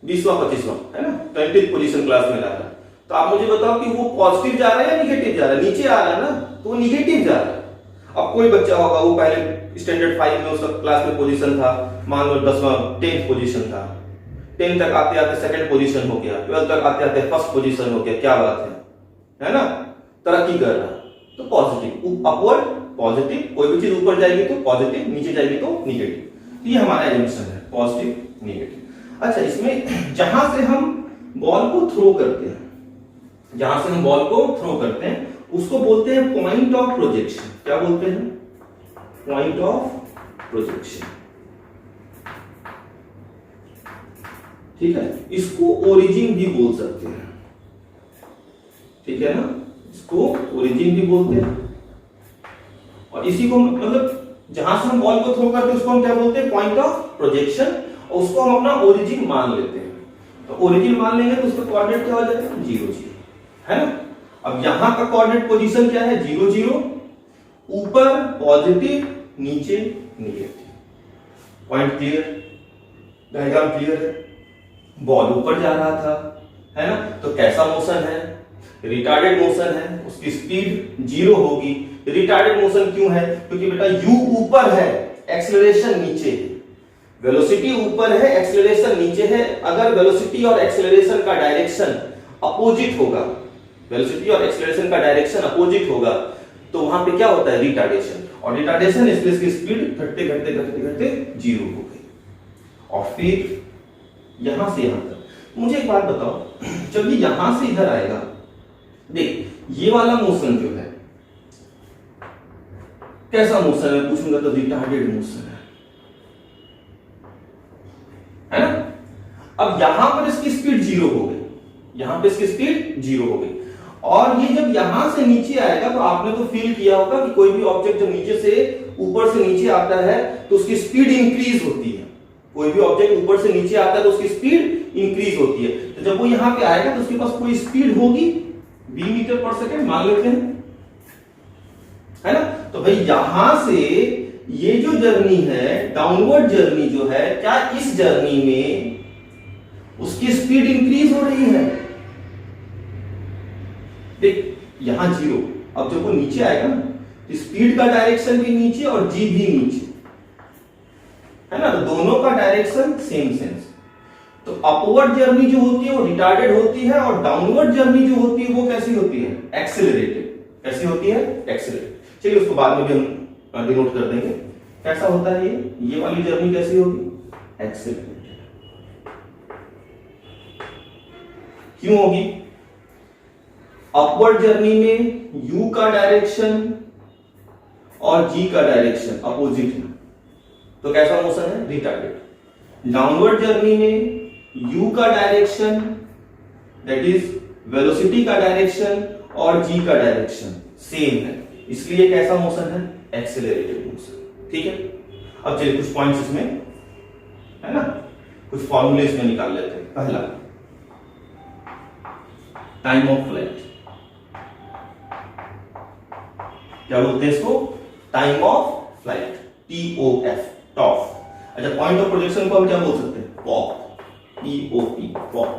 20वां 25वां, है ना, 20th पोजीशन क्लास में ला रहा है। तो आप मुझे बताओ कि वो पॉजिटिव जा रहा है या निगेटिव जा रहा है? नीचे आ रहा है ना, तो वो निगेटिव जा रहा है। अब कोई बच्चा होगा वो पहले स्टैंडर्ड 5 में उसका क्लास में पोजीशन था, मान लो 10वां 10th पोजीशन था, 10 तक आते आते सेकंड पोजीशन हो गया, 12 तक आते आते फर्स्ट पोजीशन हो गया, क्या बात है ना, तरक्की कर रहा। तो पॉजिटिव, अपवर्ड पॉजिटिव, कोई भी चीज ऊपर जाएगी तो पॉजिटिव, नीचे जाएगी तो निगेटिव। ये हमारा एजम्पशन है, पॉजिटिव निगेटिव। अच्छा, इसमें जहां से हम बॉल को थ्रो करते हैं, जहां से हम बॉल को थ्रो करते हैं उसको बोलते हैं पॉइंट ऑफ प्रोजेक्शन। क्या बोलते हैं? पॉइंट ऑफ प्रोजेक्शन, ठीक है। इसको ओरिजिन भी बोल सकते हैं, ठीक है ना, इसको ओरिजिन भी बोलते हैं। और इसी को मतलब जहां से हम बॉल को थ्रो करते हैं उसको हम क्या बोलते हैं? पॉइंट ऑफ प्रोजेक्शन, और उसको हम अपना ओरिजिन मान लेते हैं। तो ओरिजिन मान लेंगे तो उसका कोऑर्डिनेट क्या हो जाएगा? 0 0, है ना। अब यहां का कोऑर्डिनेट पोजीशन क्या है? 0 0, ऊपर पॉजिटिव, नीचे negative. Point clear? Diagram clear है? बॉल ऊपर जा रहा था, है ना, तो कैसा मोशन है? रिटार्डेड मोशन है, उसकी स्पीड 0 होगी। रिटार्डेड मोशन क्यों है? क्योंकि बेटा u ऊपर है, एक्सेलरेशन नीचे है, वेलोसिटी ऊपर है, एक्सेलरेशन नीचे है। अगर वेलोसिटी और एक्सेलरेशन का डायरेक्शन अपोजिट होगा, वेलोसिटी और एक्सेलरेशन का डायरेक्शन अपोजिट होगा, तो वहां पे क्या होता है? रिटार्डेशन। और रिटार्डेशन इसलिए इसकी स्पीड घटते घटते घटते घटते 0 हो गई, और फिर यहां से यहां तक। मुझे एक बात बताओ, जब ये यहां से इधर आएगा, देख ये वाला मोशन जो है कैसा मोशन है पूछूंगा तो रिटार्डेड मोशन है ना। अब यहां पर इसकी स्पीड 0 हो गई, यहां पे इसकी स्पीड 0 हो गई, और ये जब यहां से नीचे आएगा तो आपने तो फील किया होगा कि कोई भी ऑब्जेक्ट जब नीचे से ऊपर से नीचे आता है तो उसकी स्पीड इंक्रीज होती है। कोई भी ऑब्जेक्ट ऊपर से नीचे आता है तो उसकी स्पीड इंक्रीज होती है। तो जब वो यहां पे आएगा तो उसके पास कोई स्पीड होगी v मीटर पर सेकंड मान लेते हैं, है ना। तो भाई यहां से ये जो जर्नी है, डाउनवर्ड जर्नी जो है, क्या इस जर्नी में उसकी स्पीड इंक्रीज हो रही है? देख यहां 0। अब जब वो नीचे आएगा ना, तो स्पीड का डायरेक्शन भी नीचे और जी भी नीचे, है ना, तो दोनों का डायरेक्शन सेम सेंस। तो अपवर्ड जर्नी जो होती है वो रिटार्डेड होती है, और डाउनवर्ड जर्नी जो होती है वो कैसी होती है, एक्सेलरेटेड। कैसी होती है, एक्सेलरेटेड। चलिए उसको बाद में भी हम डिनोट कर देंगे कैसा होता है ये वाली जर्नी कैसी होगी, एक्सेलरेटेड। क्यों होगी, अपवर्ड जर्नी में u का डायरेक्शन और g का डायरेक्शन अपोजिट है, तो कैसा मोशन है, रिटार्डेड। डाउनवर्ड जर्नी में u का डायरेक्शन दैट इज वेलोसिटी का डायरेक्शन और g का डायरेक्शन सेम है, इसलिए कैसा मोशन है, एक्सेलरेटेड मोशन। ठीक है, अब चलिए कुछ पॉइंट्स इसमें, है ना, कुछ फॉर्मूले इसमें निकाल लेते हैं। पहला, टाइम ऑफ फ्लाइट, क्या बोलते हैं इसको, टाइम ऑफ फ्लाइट, TOF, टॉफ। अच्छा, पॉइंट ऑफ प्रोजेक्शन को हम क्या बोल सकते हैं, पॉप, POP, पॉप।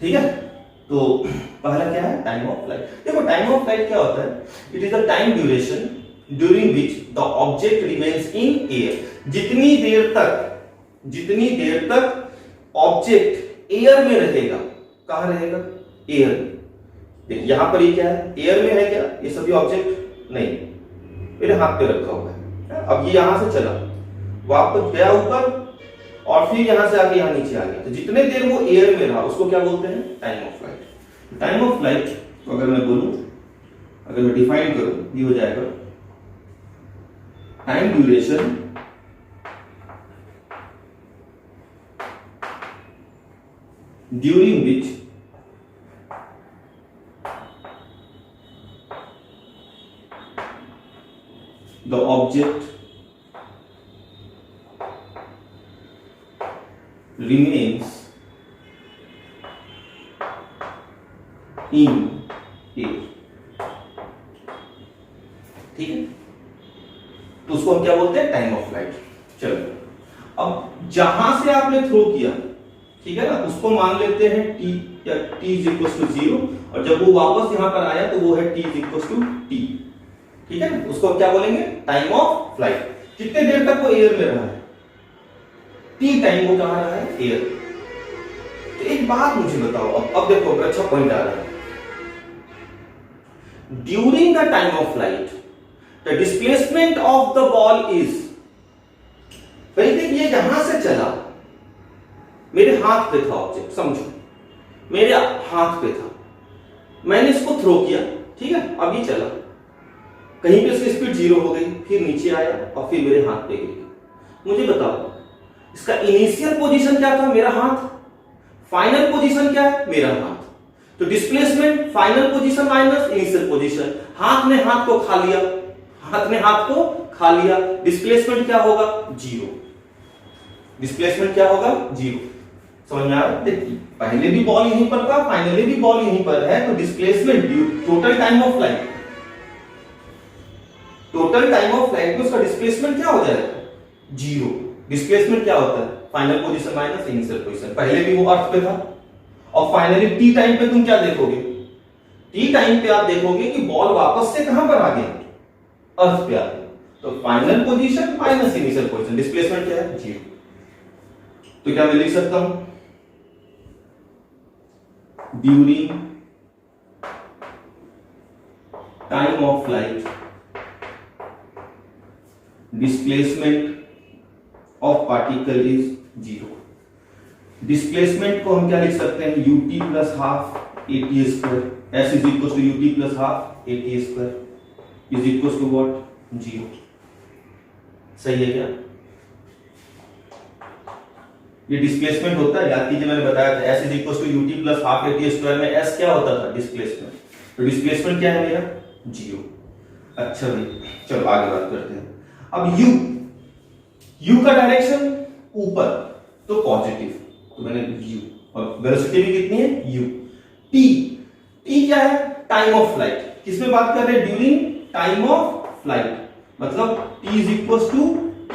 ठीक है, तो पहला क्या है, टाइम ऑफ फ्लाइट। देखो टाइम ऑफ फ्लाइट क्या होता है, it is the time duration during which the object remains in air. जितनी देर तक ऑब्जेक्ट एयर में रहेगा, कहां रहेगा, एयर में। देखिए यहां पर ये क्या है, एयर में है क्या, ये सभी ऑब्जेक्ट नहीं, मेरे हाथ पे रखा हुआ है। अब ये यहां से चला, वापस गया ऊपर, और फिर यहां से आके यहां नीचे आ गया, तो जितने देर वो एयर में रहा उसको क्या बोलते हैं, time of flight. Time of flight तो अगर मैं बोलूं, अगर मैं डिफाइन करूं, ये हो जाएगा time duration during which the object remains in air। ठीक है, तो उसको हम क्या बोलते हैं, टाइम ऑफ फ्लाइट। चलो, अब जहां से आपने थ्रो किया, ठीक है ना, उसको मान लेते हैं t या t इज इक्वल टू 0, और जब वो वापस यहां पर आया तो वो है t is equal to t। ठीक है ना, उसको क्या बोलेंगे, टाइम ऑफ फ्लाइट। कितने देर तक वो एयर में रहा है, टी टाइम वो कहां रहा है, एयर। तो एक बात मुझे बताओ, अब देखो अच्छा पॉइंट आ रहा है, during the time of flight the displacement of the ball is, भाई देखिए यहां से चला, मेरे हाथ पे था ऑब्जेक्ट, समझो मेरे हाथ पे था, मैंने इसको थ्रो किया, ठीक है, अब ये चला, कहीं पे इसकी स्पीड 0 हो गई, फिर नीचे आया और फिर मेरे हाथ पे गिर गया। मुझे बताओ इसका इनिशियल पोजीशन क्या था, मेरा हाथ, फाइनल पोजीशन क्या है, मेरा हाथ। तो displacement final position minus initial position, हाथ ने हाथ को खा लिया, हाथ ने हाथ को खा लिया, डिस्प्लेसमेंट क्या होगा, 0। डिस्प्लेसमेंट क्या होगा, 0। समझ में आ रहा है, देखिए पहले भी बॉल यहीं पर था, फाइनली भी बॉल यहीं पर है, तो displacement due total time of flight, total time of flight में उसका डिस्प्लेसमेंट क्या हो जाएगा, 0। डिस्प्लेसमेंट क्या होता है, final position minus initial position, पहले भी वो अर्थ पे था, और फाइनली टी टाइम पे तुम क्या देखोगे, टी टाइम पे आप देखोगे कि बॉल वापस से कहां पर आ गया, अर्थ पे आ गया। तो final position minus initial position, displacement क्या है, 0। तो क्या मैं लिख सकता हूं, during time of flight displacement of particle is 0। Displacement को हम क्या लिख सकते हैं, ut plus half at square, s is equal to ut plus half at square is equal to what, 0। सही है क्या, ये डिस्प्लेसमेंट होता है, याद कीजिए मैंने बताया था s is equal to ut plus half at square में s क्या होता था, डिस्प्लेसमेंट। तो डिस्प्लेसमेंट क्या है मेरा, 0। अच्छा भाई चलो आगे बात करते हैं। अब u का डायरेक्शन ऊपर, तो पॉजिटिव, तो मैंने u, और वेलोसिटी भी कितनी है, u। t क्या है, टाइम ऑफ फ्लाइट, किसमें बात कर रहे हैं, ड्यूरिंग टाइम ऑफ फ्लाइट, मतलब t is equal to t,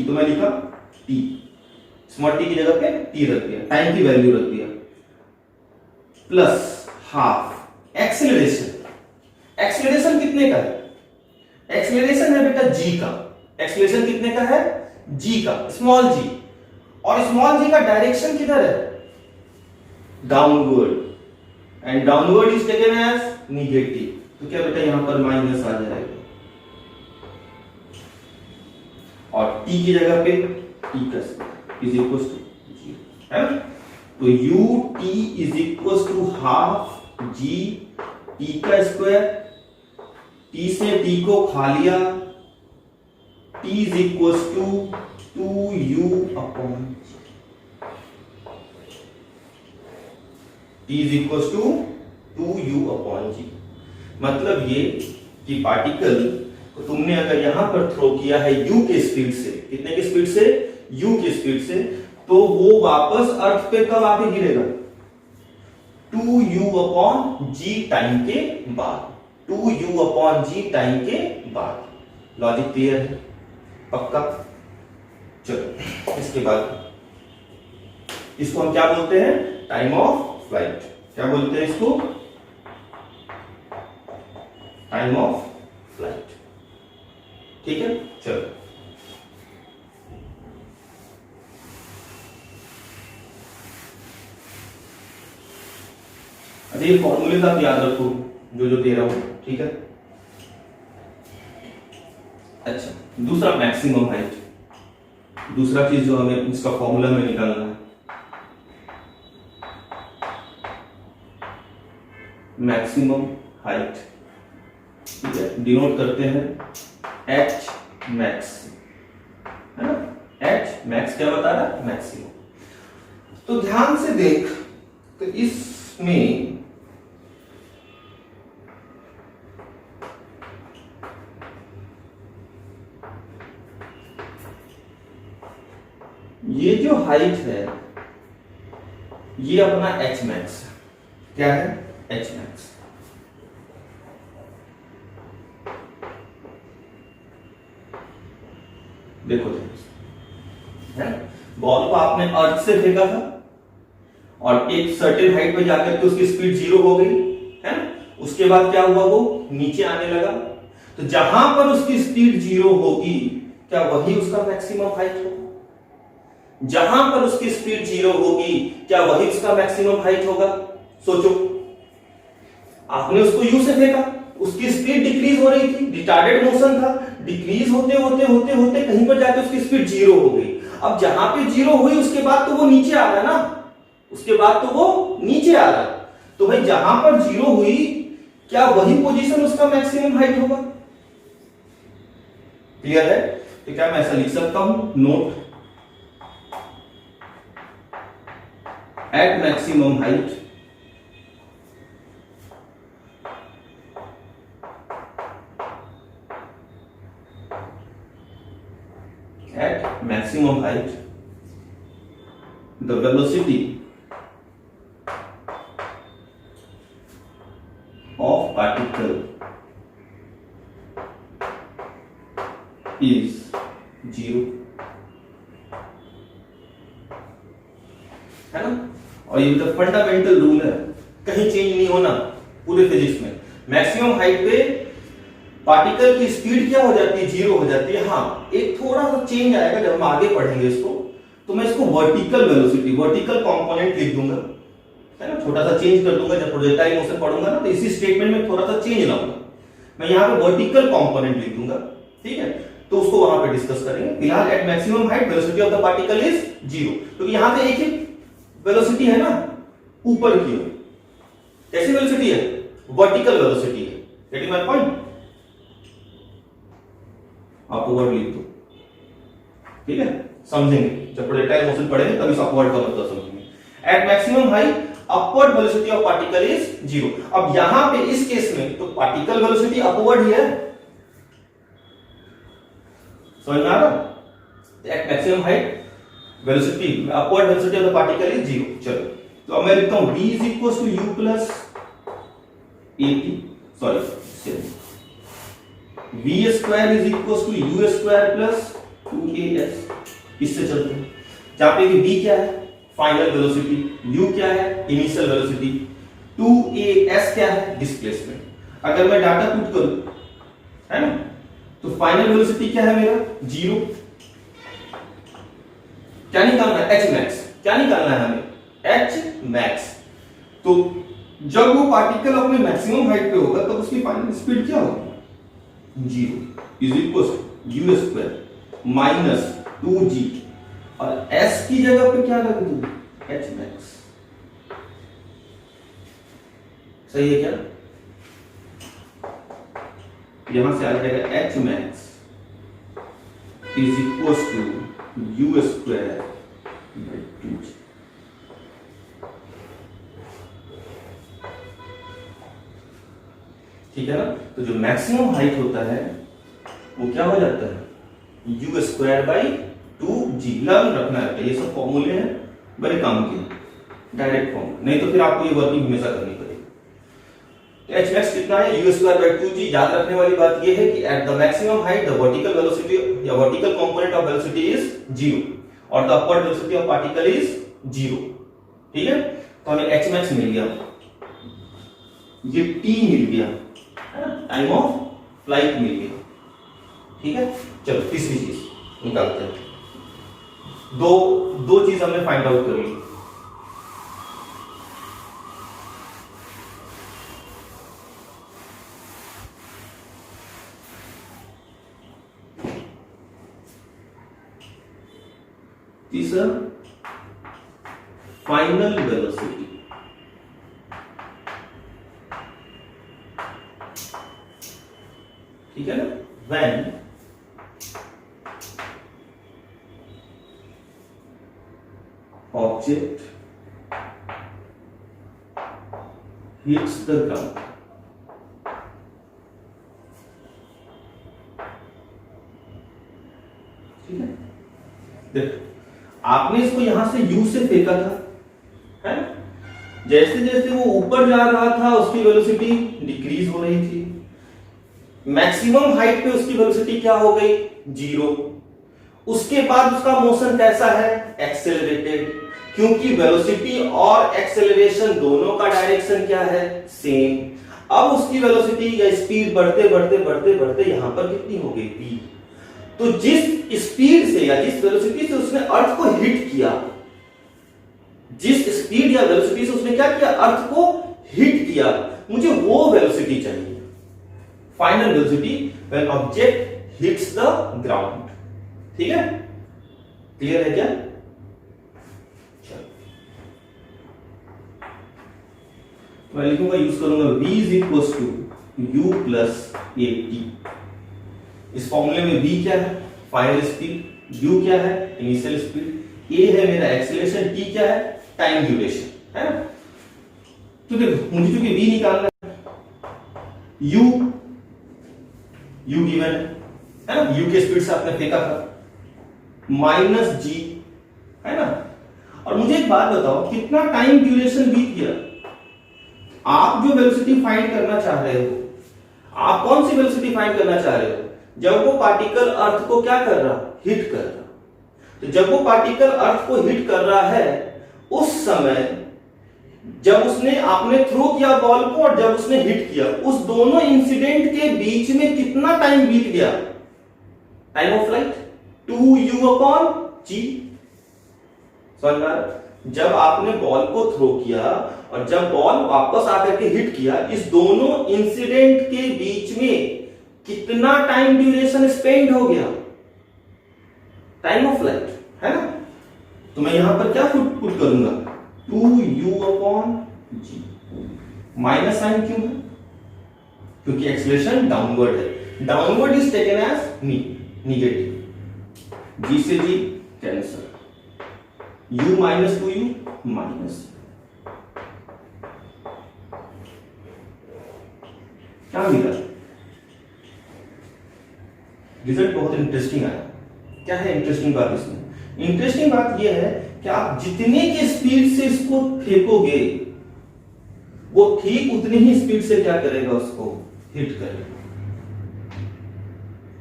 तो मैं लिखा t, स्मॉल t की जगह पे t रख दिया, टाइम की वैल्यू रख दिया, प्लस हाफ एक्सेलरेशन कितने का है? एक्सेलरेशन है बेटा जी का। एक्सेलरेशन कितने का है? जी का, स्मॉल जी। और स्मॉल जी का डायरेक्शन किधर है? Downward, and downward is taken as negative. तो क्या बेटा यहां पर माइनस आ जाएगा, और टी की जगह पे टी का square is equal to g, है ना? तो u t is equal to half g t का स्क्वायर। टी से टी को खा लिया, t is equal to 2u upon t is equal to 2u upon g. मतलब ये कि पार्टिकल को तुमने अगर यहां पर थ्रो किया है u के स्पीड से, कितने की स्पीड से? u की स्पीड से, तो वो वापस अर्थ पे कब आके गिरेगा? 2u अपॉन जी टाइम के बाद, 2u अपॉन जी टाइम के बाद। लॉजिक क्लियर है? पक्का? चलो इसके बाद इसको हम क्या बोलते हैं? Time of flight. क्या बोलते हैं इसको? Time of flight. ठीक है, चलो अच्छा ये फॉर्मूले आप याद रखो जो जो दे रहा हूं, ठीक है? अच्छा, दूसरा मैक्सिमम हाइट। दूसरा चीज जो हमें इसका फॉर्मूला में निकालना है, मैक्सिमम हाइट, ठीक है? डिनोट करते हैं एच मैक्स, है ना? एच मैक्स क्या बता रहा है? मैक्सिमम। तो ध्यान से देख, तो इसमें ये जो हाइट है ये अपना एच मैक्स। क्या है? H max. देखो है, बॉल को आपने अर्थ से फेंका था और एक सर्टेन हाइट पे जाकर के उसकी स्पीड 0 हो गई, है ना? उसके बाद क्या हुआ? वो नीचे आने लगा। तो जहां पर उसकी स्पीड 0 होगी, क्या वही उसका मैक्सिमम हाइट होगा? जहां पर उसकी स्पीड 0 होगी, क्या वही उसका मैक्सिमम हाइट होगा? सोचो, आपने उसको यू से फेंका, उसकी स्पीड डिक्रीज हो रही थी, रिटार्डेड मोशन था, डिक्रीज होते होते होते होते कहीं पर जाके उसकी स्पीड 0 हो गई। अब जहां पे 0 हुई उसके बाद तो वो नीचे आ रहा ना, उसके बाद तो वो नीचे आ रहा। तो भाई जहां पर 0 हुई, क्या वही पोजीशन उसका मैक्सिमम हाइट होगा? क्लियर है? तो क्या मैं ऐसा लिख सकता हूं? Note at maximum height the velocity of particle is 0, है ना? और ये तो फंडामेंटल रूल है, कहीं चेंज नहीं होना पूरे फिजिक्स में। मैक्सिमम हाइट पे पार्टिकल की स्पीड क्या हो जाती है? 0 हो जाती है। हाँ, एक थोड़ा सा चेंज आएगा जब हम आगे पढ़ेंगे इसको, तो मैं इसको वर्टिकल वेलोसिटी, वर्टिकल कंपोनेंट लिख दूंगा, है ना? छोटा सा चेंज कर दूंगा। जब प्रोजेक्टाइल मोशन पढ़ूंगा ना, तो इसी स्टेटमेंट में थोड़ा सा चेंज लाऊंगा। मैं यहाँ पे वर्टिकल कंपोनेंट लिख दूंगा, ठीक है? तो उसको वहां पे डिस्कस करेंगे। फिलहाल at maximum height velocity of the particle is 0, क्योंकि यहां पे एक ही वेलोसिटी है ना, ऊपर की ओर। कैसी वेलोसिटी है? वर्टिकल वेलोसिटी है। Getting my point? आप वर्ड लिख दो, ठीक है? समझेंगे जब प्रोजेक्टाइल मोशन पढ़ेंगे तभी अपवर्ड का मतलब समझेंगे। At maximum height upward velocity of particle is 0। अब यहां पे इस केस में तो पार्टिकल वेलोसिटी अपवर्ड ही है, समझ में आ रहा? At maximum height velocity, upward velocity of the particle is 0। चलो, तो अब मैं लिखता हूं v is equal to u plus at, sorry v square is equal to u square plus 2as। इससे चलते हैं, जहां पे v क्या है? फाइनल वेलोसिटी, u क्या है? Initial velocity. 2as क्या है? डिस्प्लेसमेंट। अगर मैं डाटा पुट करूं, है ना, तो फाइनल वेलोसिटी क्या है मेरा? 0। क्या निकालना है? h max। क्या निकालना है हमें? h max। तो जब वो पार्टिकल अपने मैक्सिमम हाइट पे होगा तब उसकी फाइनल स्पीड क्या होगी? 0 is equal to u square minus 2g, और s की जगह पे क्या रख दूं? h max। सही है क्या? यहां से आ जाएगा h max is equal to u square by 2g। ठीक है ना? तो जो मैक्सिमम हाइट होता है वो क्या हो जाता है? u square by 2g। Learn रखना है, ये सब फॉर्मूले हैं, बड़े काम के, डायरेक्ट फॉर्म, नहीं तो फिर आपको ये वर्किंग हमेशा करनी पड़ेगी। तो h max कितना है? u square by 2g। याद रखने वाली बात ये है कि at the maximum height the vertical velocity या vertical component of velocity is 0 और the upward velocity of particle is 0। ठीक है? तो हमें h max मिल गया, ये t मिल गया, टाइम ऑफ फ्लाइट मिल गया। ठीक है? चलो तीसरी चीज निकालते हैं। दो चीज हमने फाइंड आउट कर ली। तीसरा फाइनल वेलोसिटी। ठीक है ना? When object hits the ground. ठीक है? देखो, आपने इसको यहां से u से फेंका था, है? जैसे जैसे वो ऊपर जा रहा था उसकी वेलोसिटी डिक्रीज हो रही थी। मैक्सिमम हाइट पे उसकी वेलोसिटी क्या हो गई? 0। उसके बाद उसका मोशन कैसा है? एक्सेलरेटेड, क्योंकि वेलोसिटी और एक्सेलरेशन दोनों का डायरेक्शन क्या है? सेम। अब उसकी वेलोसिटी या स्पीड बढ़ते बढ़ते बढ़ते बढ़ते यहां पर कितनी हो गई? v। तो जिस स्पीड से या जिस वेलोसिटी से उसने अर्थ को हिट किया, जिस स्पीड या वेलोसिटी से उसने क्या किया? अर्थ को हिट किया, मुझे वो वेलोसिटी चाहिए। Final velocity when object hits the ground. ठीक है? क्लियर है क्या? मैं लिखूंगा, यूज करूंगा v is equal to u plus at। इस फॉर्मूले में v क्या है? फाइनल स्पीड, u क्या है? इनिशियल स्पीड, a है मेरा एक्सेलरेशन, t क्या है? टाइम ड्यूरेशन, है ना? तो देखो, मुझे चूंकि v निकालना है, u गिवन है ना, u के स्पीड से आपने फेंका था, माइनस g, है ना? और मुझे एक बात बताओ, कितना टाइम ड्यूरेशन बीत गया? आप जो वेलोसिटी फाइंड करना चाह रहे हो, आप कौन सी वेलोसिटी फाइंड करना चाह रहे हो? जब वो पार्टिकल अर्थ को क्या कर रहा? हिट कर रहा। तो जब वो पार्टिकल अर्थ को हिट कर रहा है, उस समय जब उसने आपने थ्रो किया बॉल को और जब उसने हिट किया, उस दोनों इंसिडेंट के बीच में कितना टाइम बीत गया? Time of flight 2u/g। समझ में आ रहा? जब आपने बॉल को थ्रो किया और जब बॉल वापस आकर के हिट किया, इस दोनों इंसिडेंट के बीच में कितना टाइम ड्यूरेशन स्पेंड हो गया? टाइम ऑफ फ्लाइट, है ना? तो मैं यहां पर क्या पुट करूंगा? 2u/g। माइनस साइन क्यों है? क्योंकि एक्सेलरेशन डाउनवर्ड है। Downward is taken as negative. g से g cancel, u minus 2u minus. क्या मिला? रिजल्ट बहुत इंटरेस्टिंग आया। क्या है इंटरेस्टिंग बात इसमें? इंटरेस्टिंग बात यह है कि आप जितने की स्पीड से इसको फेंकोगे, वो ठीक उतनी ही स्पीड से क्या करेगा? उसको हिट करेगा।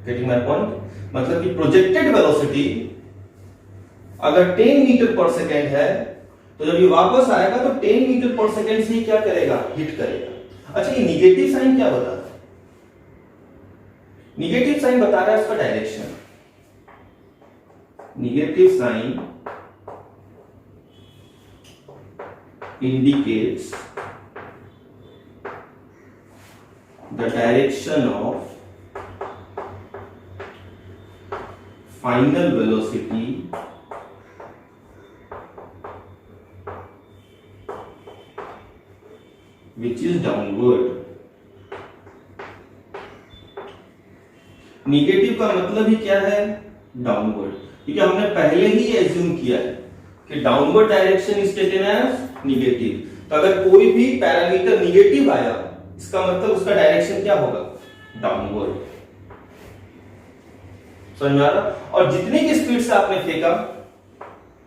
Getting my point? मतलब कि प्रोजेक्टेड वेलोसिटी अगर 10 मीटर पर सेकेंड है, तो जब ये वापस आएगा तो 10 मीटर पर सेकेंड से ही क्या करेगा, हिट करेगा। अच्छा, ये निगेटिव साइन क्या बताता है? निगेटिव साइन बता रहा है उसका direction. Negative sign indicates the direction of final velocity which is downward। Negative का मतलब ही क्या है, डाउनवर्ड, क्योंकि हमने पहले ही एज्यूम किया है कि downward direction is taken as negative. तो अगर कोई भी पैरामीटर निगेटिव आया, इसका मतलब उसका डायरेक्शन क्या होगा, डाउनवर्ड। समझ में आ रहा? और जितनी की स्पीड से आपने फेंका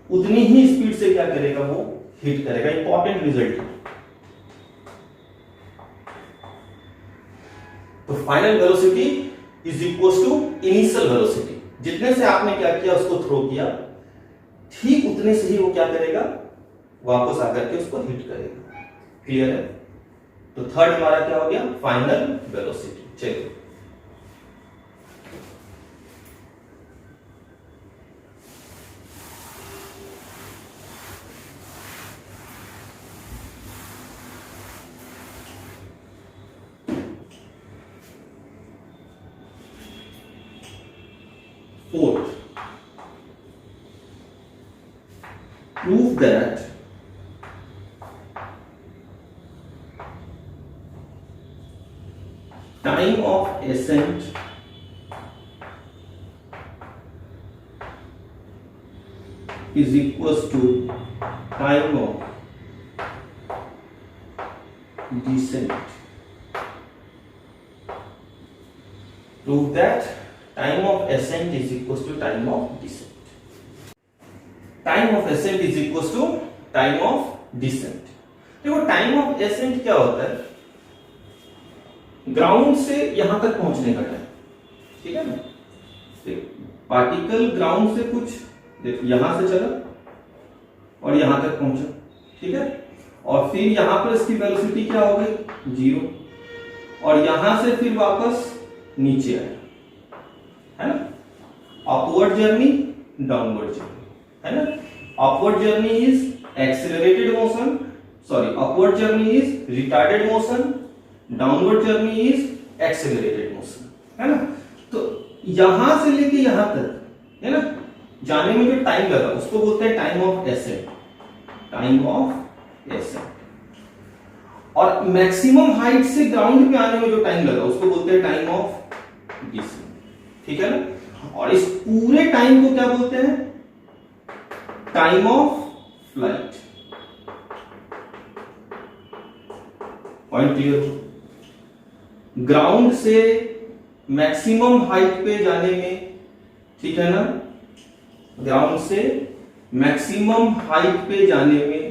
उतनी ही स्पीड से क्या करेगा, वो हिट करेगा। इंपॉर्टेंट रिजल्ट है। तो final velocity is equal to initial velocity. जितने से आपने क्या किया, उसको थ्रो किया, ठीक उतने से ही वो क्या करेगा, वापस आकर के उसको हिट करेगा। क्लियर है? तो थर्ड हमारा क्या हो गया, फाइनल वेलोसिटी। चलिए fourth, prove that time of ascent is equals to time of descent। Prove that time of ascent is equals to time of descent। Time of ascent is equal to time of descent. देखो time of ascent क्या होता है, ground से यहां तक पहुंचने का time. ठीक है ना, पार्टिकल ग्राउंड से कुछ देखो यहां से चला और यहां तक पहुंचा, ठीक है, और फिर यहां पर इसकी वेलोसिटी क्या हो गई, 0, और यहां से फिर वापस नीचे आया, है ना। अपवर्ड जर्नी, डाउनवर्ड जर्नी, है ना। Upward journey is accelerated motion, sorry upward journey is retarded motion, downward journey is accelerated motion, है ना। तो यहां से लेके यहां तक, है ना, जाने में जो टाइम लगा उसको बोलते हैं time of accent. Time of accent. और मैक्सिमम हाइट से ग्राउंड पे आने में जो टाइम लगा उसको बोलते हैं टाइम ऑफ डिसेंट। ठीक है ना। और इस पूरे टाइम को क्या बोलते हैं, time of flight. Point clear हो। ग्राउंड से मैक्सिमम हाइट पे जाने में, ठीक है ना, ग्राउंड से मैक्सिमम हाइट पे जाने में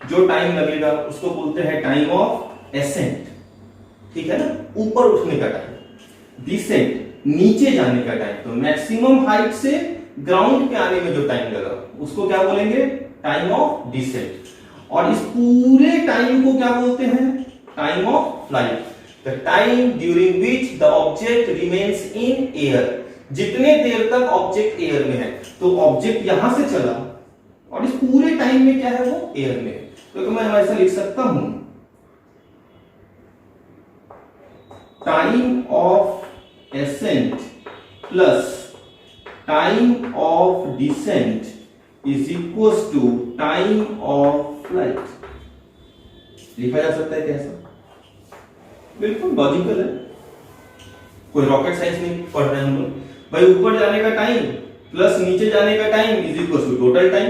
जो टाइम लगेगा उसको बोलते हैं टाइम ऑफ एसेंट। ठीक है ना, ऊपर उठने का टाइम। डिसेंट, नीचे जाने का टाइम। तो मैक्सिमम हाइट से ग्राउंड पे आने में जो टाइम लगा उसको क्या बोलेंगे, टाइम ऑफ डिसेंट। और इस पूरे टाइम को क्या बोलते हैं, time of flight. The time during which the object remains in air. जितने देर तक ऑब्जेक्ट एयर में है, तो ऑब्जेक्ट यहां से चला और इस पूरे टाइम में क्या है, वो एयर में है। तो मैं ऐसा लिख सकता हूं, time of ascent plus time of descent is equal to time of flight. लिखा जा सकता है कैसा, बिल्कुल लॉजिकल है, कोई रॉकेट साइंस नहीं पढ़ रहे हैं हम लोग। भाई ऊपर जाने का टाइम प्लस नीचे जाने का time is equal to total time,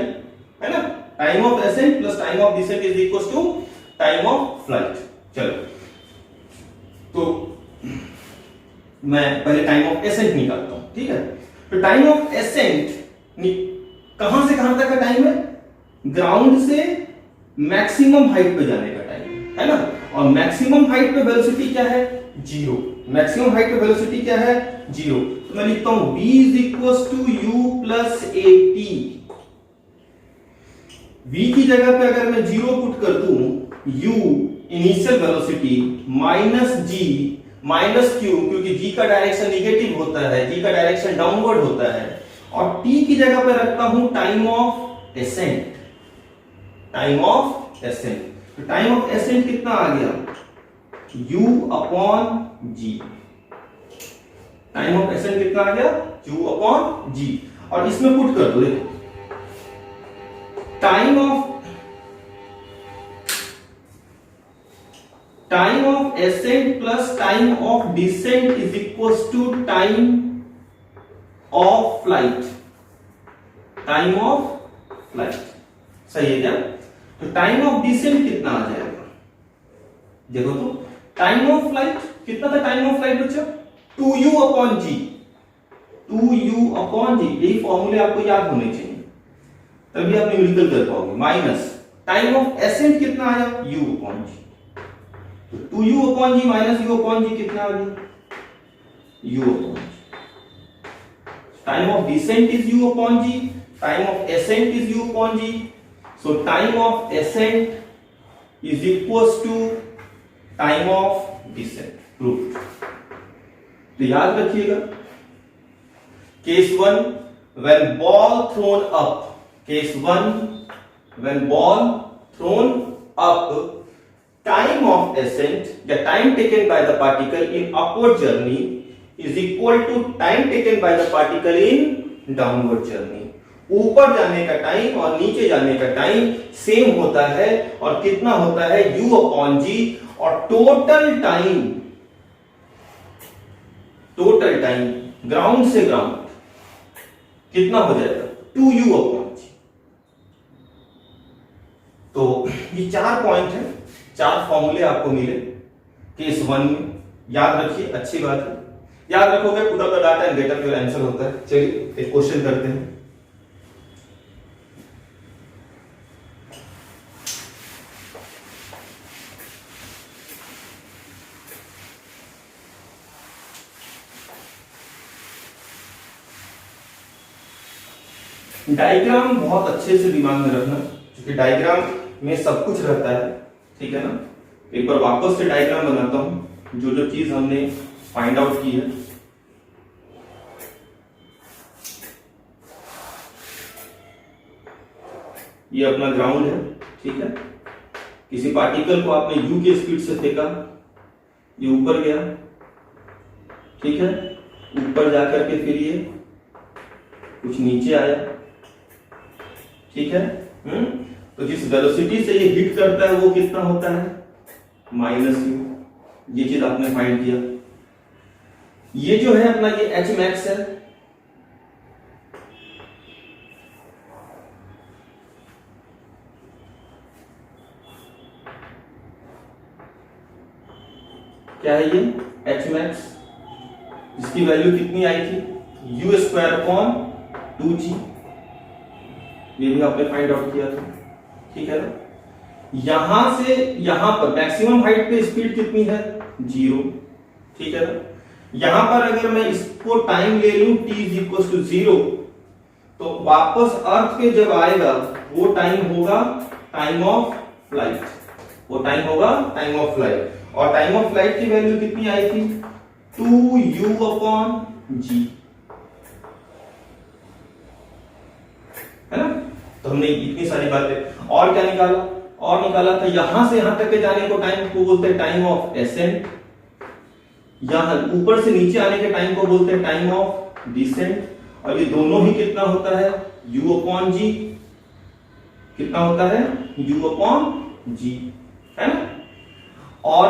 है ना। Time of ascent plus time of descent is equal to time of flight. चलो, तो मैं पहले टाइम ऑफ एसेंट निकालता हूं, ठीक है। तो टाइम ऑफ एसेंट कहां से कहां तक का टाइम है, ग्राउंड से मैक्सिमम हाइट पे जाने का टाइम, है ना। और मैक्सिमम हाइट पे वेलोसिटी क्या है, 0। मैक्सिमम हाइट पे वेलोसिटी क्या है, 0। तो मैं लिखता हूं v is equal to u plus at। v की जगह पे अगर मैं 0 पुट कर दूं, u initial velocity minus g minus q, क्योंकि g का डायरेक्शन निगेटिव होता है, g का डायरेक्शन डाउनवर्ड होता है, और t की जगह पे रखता हूं time of accent, time of accent. तो टाइम ऑफ एसेंट कितना आ गया, u upon g, time of accent कितना आ गया, u अपॉन g, और इसमें पुट कर दो, देखो time of ascent plus time of descent is equal to time of flight, time of flight, सही है क्या? तो टाइम ऑफ डिसेंट कितना आ जाएगा, देखो तो टाइम ऑफ फ्लाइट कितना था, टाइम ऑफ फ्लाइट बच्चा 2u upon g, 2u upon g, यही फॉर्मूले आपको याद होने चाहिए, तभी आप न्यूमेरिकल कर पाओगे। माइनस टाइम ऑफ एसेंट कितना आया, u अपॉन g, तो 2u upon g minus u upon g कितना आ गया, u upon g। Time of descent is u upon g, time of ascent is u upon g, so time of ascent is equals to time of descent, proof. तो याद रखिएगा, case 1 when ball thrown up, case 1 when ball thrown up, time of ascent, the time taken by the particle in upward journey is equal to time taken by the particle in downward journey। ऊपर जाने का time और नीचे जाने का time same होता है, और कितना होता है, u अपॉन g, और टोटल टाइम ग्राउंड से ग्राउंड कितना हो जाएगा, 2u अपॉन g। तो ये 4 पॉइंट है, 4 फॉर्मूले आपको मिले केस 1 में, याद रखिए, अच्छी बात है, याद रखोगे put up the data and get up your answer होता है। चलिए एक क्वेश्चन करते हैं। डायग्राम बहुत अच्छे से दिमाग में रखना, क्योंकि डायग्राम में सब कुछ रहता है, ठीक है ना। एक बार वापस से डायग्राम बनाता हूं, जो जो चीज हमने फाइंड आउट की है। ये अपना ग्राउंड है, ठीक है। किसी पार्टिकल को आपने u के स्पीड से फेंका, ये ऊपर गया, ठीक है, ऊपर जाकर के फिर ये कुछ नीचे आया, ठीक है। तो जिस वेलोसिटी से ये हिट करता है वो कितना होता है, माइनस u। ये चीज आपने फाइंड किया। ये जो है अपना ये h मैक्स है, क्या है ये h मैक्स, जिसकी वैल्यू कितनी आई थी, u स्क्वायर अपॉन 2g। ये भी आपने फाइंड आउट किया था, ठीक है ना। यहां से यहां पर मैक्सिमम हाइट पे स्पीड कितनी है, 0, ठीक है ना। यहां पर अगर मैं इसको टाइम ले लूं t इज इक्वल टू 0, तो वापस अर्थ पे जब आएगा वो टाइम होगा टाइम ऑफ फ्लाइट, वो टाइम होगा टाइम ऑफ फ्लाइट। और टाइम ऑफ फ्लाइट की वैल्यू कितनी आई थी, 2u अपॉन g, है ना। तो हमने इतनी सारी बातें, और क्या निकाला, और निकाला था यहां से यहां तक के जाने को टाइम को बोलते हैं टाइम ऑफ एसेंट, यहां ऊपर से नीचे आने के टाइम को बोलते हैं टाइम ऑफ डिसेंट। और ये दोनों ही कितना होता है, u अपॉन g, कितना होता है, u अपॉन g, है ना। और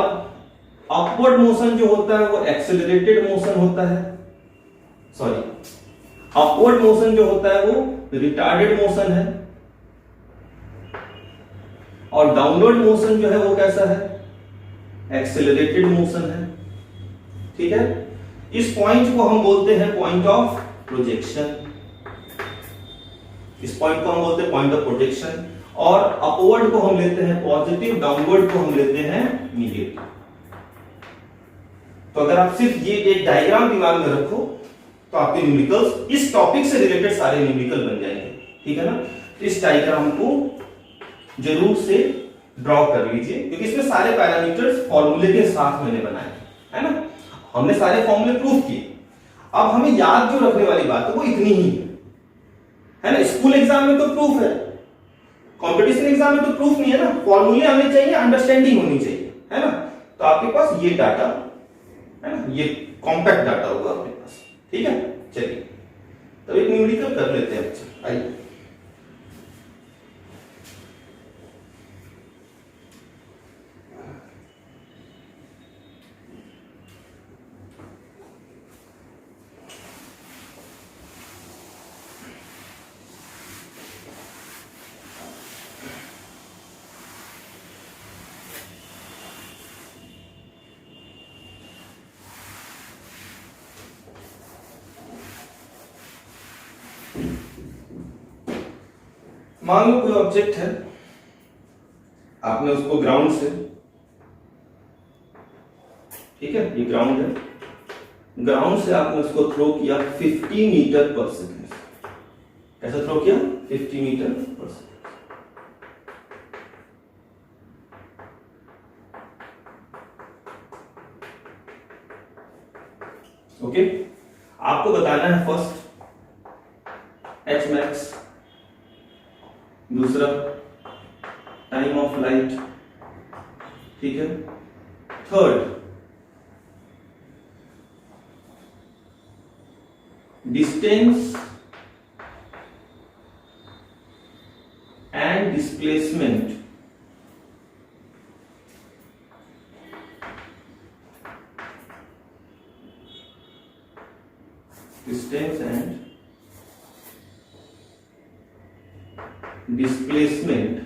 अपवर्ड मोशन जो होता है वो एक्सेलरेटेड मोशन होता है, सॉरी, अपवर्ड मोशन जो होता है वो रिटार्डेड मोशन है, और डाउनवर्ड मोशन जो है वो कैसा है, एक्सेलरेटेड मोशन है, ठीक है। इस पॉइंट को हम बोलते हैं पॉइंट ऑफ प्रोजेक्शन, इस पॉइंट को हम बोलते हैं पॉइंट ऑफ प्रोजेक्शन। और अपवर्ड को हम लेते हैं पॉजिटिव, डाउनवर्ड को हम लेते हैं निगेटिव। तो अगर आप सिर्फ ये एक डायग्राम दिमाग में रखो तो आपके न्यूमेरिकल्स इस टॉपिक से रिलेटेड सारे न्यूमेरिकल बन जाएंगे, ठीक है ना। तो इस डायग्राम को जरूर से ड्रॉ कर लीजिए, क्योंकि इसमें सारे पैरामीटर्स फॉर्मूले के साथ मैंने बनाए है ना। हमने सारे फॉर्मूले प्रूफ किए। अब हमें याद जो रखने वाली बात है वो इतनी ही है ना। स्कूल एग्जाम में तो प्रूफ है, कंपटीशन एग्जाम में तो प्रूफ नहीं है ना। फॉर्मूले आने चाहिए, अंडरस्टैंडिंग होनी चाहिए है ना। तो आपके पास ये डाटा है ना, ये कॉम्पैक्ट डाटा होगा आपके पास। ठीक है, चलिए तो एक न्यूमेरिकल कर लेते हैं बच्चे, आइए। मान लो कोई ऑब्जेक्ट है, आपने उसको ग्राउंड से, ठीक है, ये ग्राउंड है, ग्राउंड से आपने उसको थ्रो किया 50 मीटर पर सेकेंड। कैसा थ्रो किया? 50 मीटर पर सेकेंड। ओके, आपको बताना है फर्स्ट एच मैक्स, दूसरा टाइम ऑफ लाइट, ठीक है, third distance and displacement distance and displacement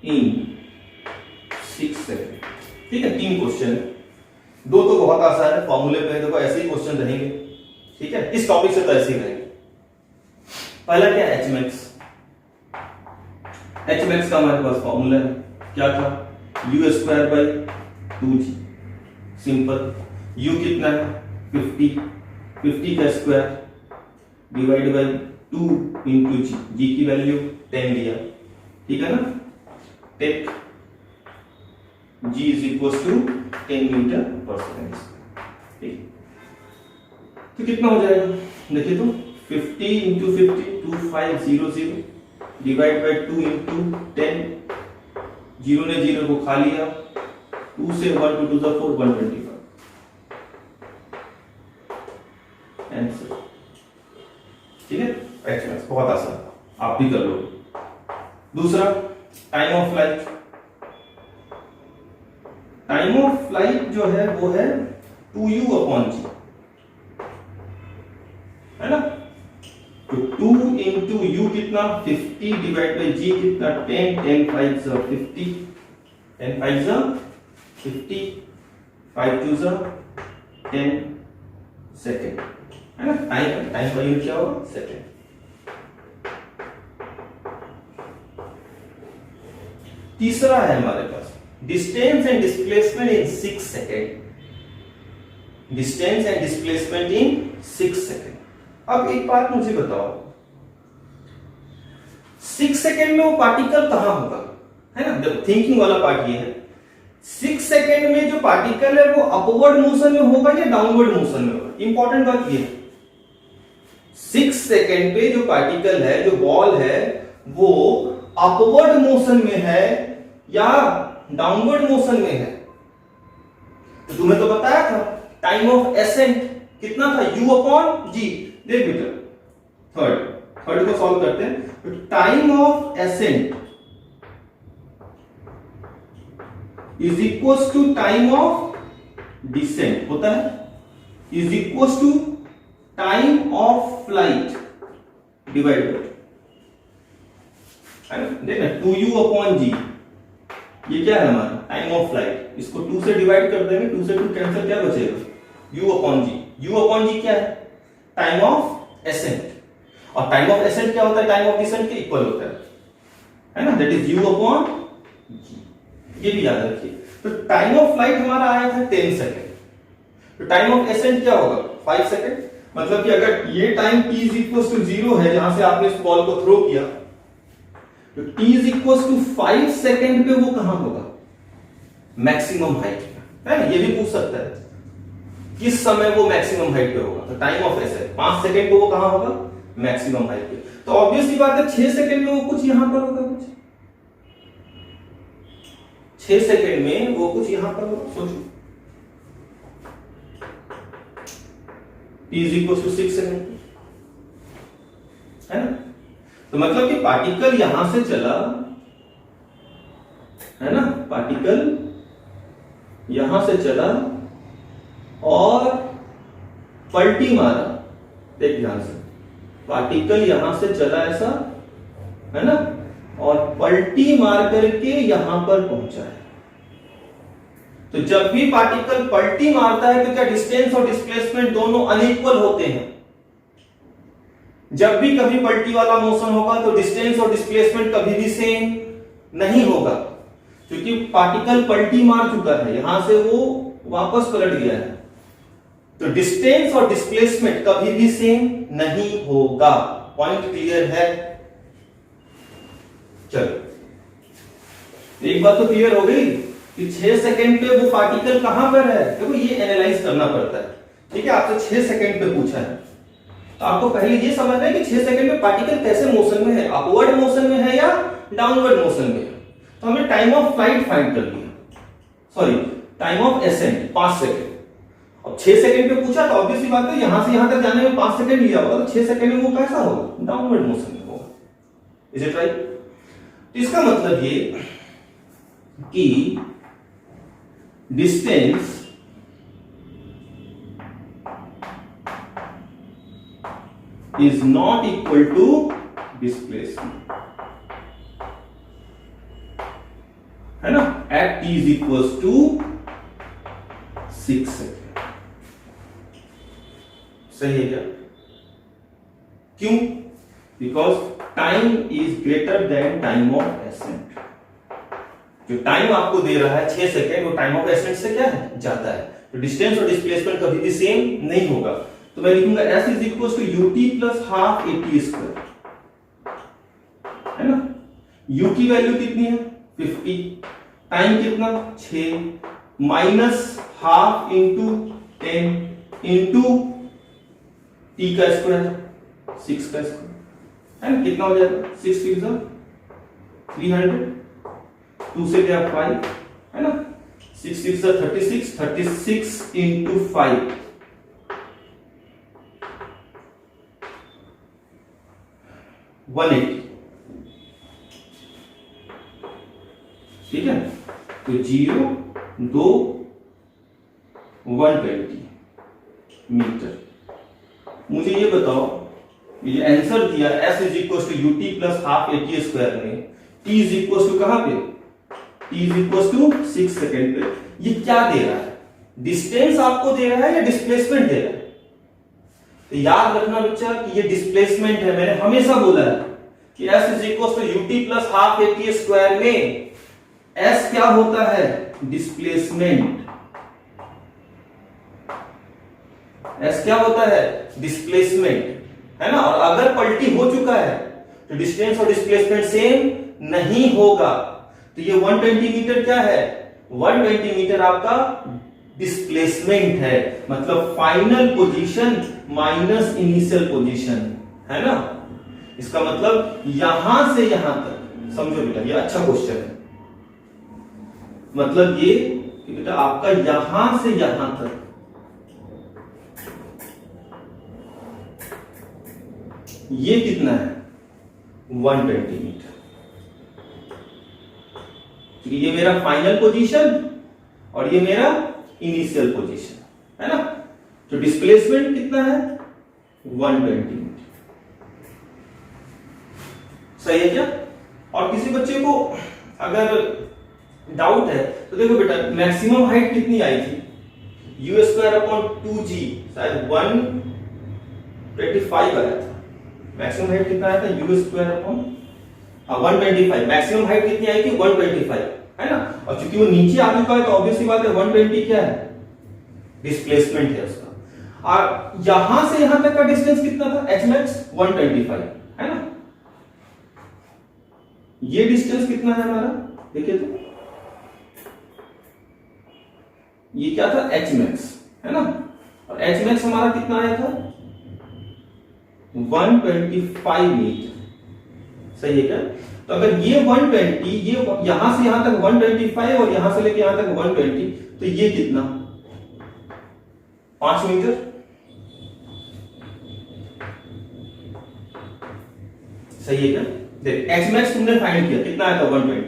in 6 second. ठीक है, 3 क्वेश्चन है, 2 तो बहुत आसान है, फॉर्मूले पे देखो ऐसे ही क्वेश्चन रहेंगे। ठीक है, इस टॉपिक से तो ऐसे ही रहेंगे। पहला क्या है? H max. एच मैक्स का हमारे पास फॉर्मूला है, क्या था? U square by 2g। Simple, u कितना है? 50, 50 का square divide by 2 into g, g की वैल्यू 10 दिया, ठीक है ना। Take g is equal to 10 metre per second. ठीक, तो कितना हो जाएगा? देखिए तो 50 इंटू 50 2500 डिवाइड बाई 2 इंटू 10, 0 ने 0 को खा लिया, 2 से 1 2 2 4 125 आंसर। ठीक है, एच मैक्स बहुत आसान, आप भी कर लो। दूसरा time of flight. Time of flight जो है वो है 2u अपॉन जी, है ना। तो 2 इंटू यू कितना? 50 डिवाइड बाई जी कितना? 10, 10 5 50, 10 5 50, 5 2 10 सेकेंड, है ना। टाइम का यूनिट क्या होगा? सेकेंड। तीसरा है हमारे पास distance and displacement in 6 second. Distance and displacement in 6 second. अब एक बात मुझे बताओ, 6 सेकेंड में वो पार्टिकल कहां होगा, है ना। देखो थिंकिंग वाला पार्ट ये है, 6 सेकेंड में जो पार्टिकल है वो अपवर्ड मोशन में होगा या डाउनवर्ड मोशन में होगा? इंपॉर्टेंट बात ये है, 6 सेकेंड पे जो पार्टिकल है, जो बॉल है, वो अपवर्ड मोशन में है या डाउनवर्ड मोशन में है। तो तुम्हें तो बताया था टाइम ऑफ एसेंट कितना था? u upon g. देख बेटा, थर्ड को सॉल्व करते हैं। Time of ascent is equal to time of descent होता है, is equal to time of flight divide by, देखना 2u अपॉन जी, ये क्या है हमारा? Time of flight. इसको 2 से डिवाइड कर देंगे, 2 से 2 कैंसिल, क्या बचेगा? u अपॉन जी। u अपॉन जी क्या है? Time of accent. और टाइम ऑफ एसेंट क्या होता है? टाइम ऑफ डिसेंट के इक्वल होता है ना। That is u upon g, ये भी याद रखिए। तो टाइम ऑफ फ्लाइट हमारा आया था 10 सेकेंड, तो टाइम ऑफ एसेंट क्या होगा? 5 सेकेंड। मतलब कि अगर ये time t is equal to 0 है जहां से आपने इस बॉल को थ्रो किया, तो t is equal to 5 second पे वो कहां होगा? मैक्सिमम हाइट है ना, ये भी पूछ सकता है किस समय वो मैक्सिमम हाइट पे होगा। तो टाइम ऑफ एस है 5 सेकेंड पे वो कहां होगा? मैक्सिमम हाइट पे। तो ऑब्वियसली बात है 6 सेकेंड में वो कुछ यहां पर होगा, कुछ 6 सेकेंड में वो कुछ यहां पर होगा। सोचो t is equal to 6 second है ना। तो मतलब कि पार्टिकल यहां से चला है ना, पार्टिकल यहां से चला और पलटी मारा। देख ध्यान से, पार्टिकल यहां से चला ऐसा है ना, और पलटी मार करके यहां पर पहुंचा है। तो जब भी पार्टिकल पलटी मारता है तो क्या डिस्टेंस और डिस्प्लेसमेंट दोनों अनइक्वल होते हैं? जब भी कभी पलटी वाला मोशन होगा तो डिस्टेंस और डिस्प्लेसमेंट कभी भी सेम नहीं होगा, क्योंकि पार्टिकल पलटी मार चुका है, यहां से वो वापस पलट गया है। तो डिस्टेंस और डिस्प्लेसमेंट कभी भी सेम नहीं होगा। पॉइंट क्लियर है? चलो एक बात तो क्लियर हो गई कि 6 सेकंड पे वो पार्टिकल कहां पर है। देखो ये एनालाइज करना पड़ता है, ठीक है। आपसे 6 सेकंड पे पूछा है तो आपको पहले ये समझना है कि 6 सेकंड में पार्टिकल कैसे मोशन में है, अपवर्ड मोशन में है या डाउनवर्ड मोशन में है। तो हमने टाइम ऑफ फ्लाइट फाइंड कर लिया, sorry time of accent 5 second. अब 6 सेकंड पे पूछा तो ऑब्वियसली बात है यहां से यहां तक जाने में 5 सेकंड लिया होगा, तो 6 सेकंड में वो कैसा होगा? डाउनवर्ड मोशन में होगा। Is it right? तो इसका मतलब ये कि distance is not equal to displacement, है ना, at t is equals to 6 second. सही है क्या? क्यों? Because time is greater than time of accent. जो टाइम आपको दे रहा है 6 सेकेंड, वो टाइम ऑफ एसेंट से क्या है? ज्यादा है। तो डिस्टेंस और डिस्प्लेसमेंट कभी भी सेम नहीं होगा। तो मैं लिखूंगा s is equal to ut plus half at square, है ना। u की वैल्यू कितनी है? 50, टाइम कितना? 6 minus half into 10 into t का स्क्वायर 6 का स्क्वायर, है ना। कितना हो जाएगा? 6 3 300, 2 से क्या 5, है ना। 6 6 36, 36 इंटू 5 180, ठीक है। तो 0 2 120 मीटर। मुझे ये बताओ, ये आंसर दिया s is equal to ut plus half at square में t इज इक्वल टू कहां पे? t is equal to 6 second पे। ये क्या दे रहा है? डिस्टेंस आपको दे रहा है या डिस्प्लेसमेंट दे रहा है? तो याद रखना बच्चा कि ये डिस्प्लेसमेंट है। मैंने हमेशा बोला है कि s is equal to ut plus half at square में s क्या होता है? डिस्प्लेसमेंट। s क्या होता है? डिस्प्लेसमेंट, है ना। और अगर पलटी हो चुका है तो डिस्टेंस और डिस्प्लेसमेंट सेम नहीं होगा। तो ये 120 मीटर क्या है? 120 मीटर आपका डिस्प्लेसमेंट है, मतलब final position minus initial position, है ना। इसका मतलब यहां से यहां तक, समझो बेटा ये अच्छा क्वेश्चन है। मतलब ये कि बेटा आपका यहां से यहां तक ये कितना है? 120 मीटर। क्योंकि ये मेरा फाइनल पोजीशन और ये मेरा इनिशियल पोजीशन, है ना। तो डिस्प्लेसमेंट कितना है? 120 मीटर। सही है क्या? और किसी बच्चे को अगर डाउट है तो देखो बेटा, मैक्सिमम हाइट कितनी आई थी? u स्क्वायर अपॉन 2g, शायद 125 आया था। मैक्सिमम हाइट कितना आया था? u square upon 125। Maximum height कितनी आई थी? 125, है ना। और चूंकि वो नीचे आ चुका है तो ऑब्वियसली बात है 120 क्या है? डिस्प्लेसमेंट है उसका। और यहां से यहां तक का डिस्टेंस कितना था, एच मैक्स 125 है ना। ये डिस्टेंस कितना है हमारा, देखिए तो ये क्या था, एच मैक्स है ना, और एच मैक्स हमारा कितना आया था 125 मीटर, सही है क्या। तो अगर ये 120, ये यहां से यहां तक 125 और यहां से लेके यहां तक 120, तो ये कितना 5 मीटर, सही है क्या। देख एच मैक्स तुमने फाइंड किया, कितना आया था 120,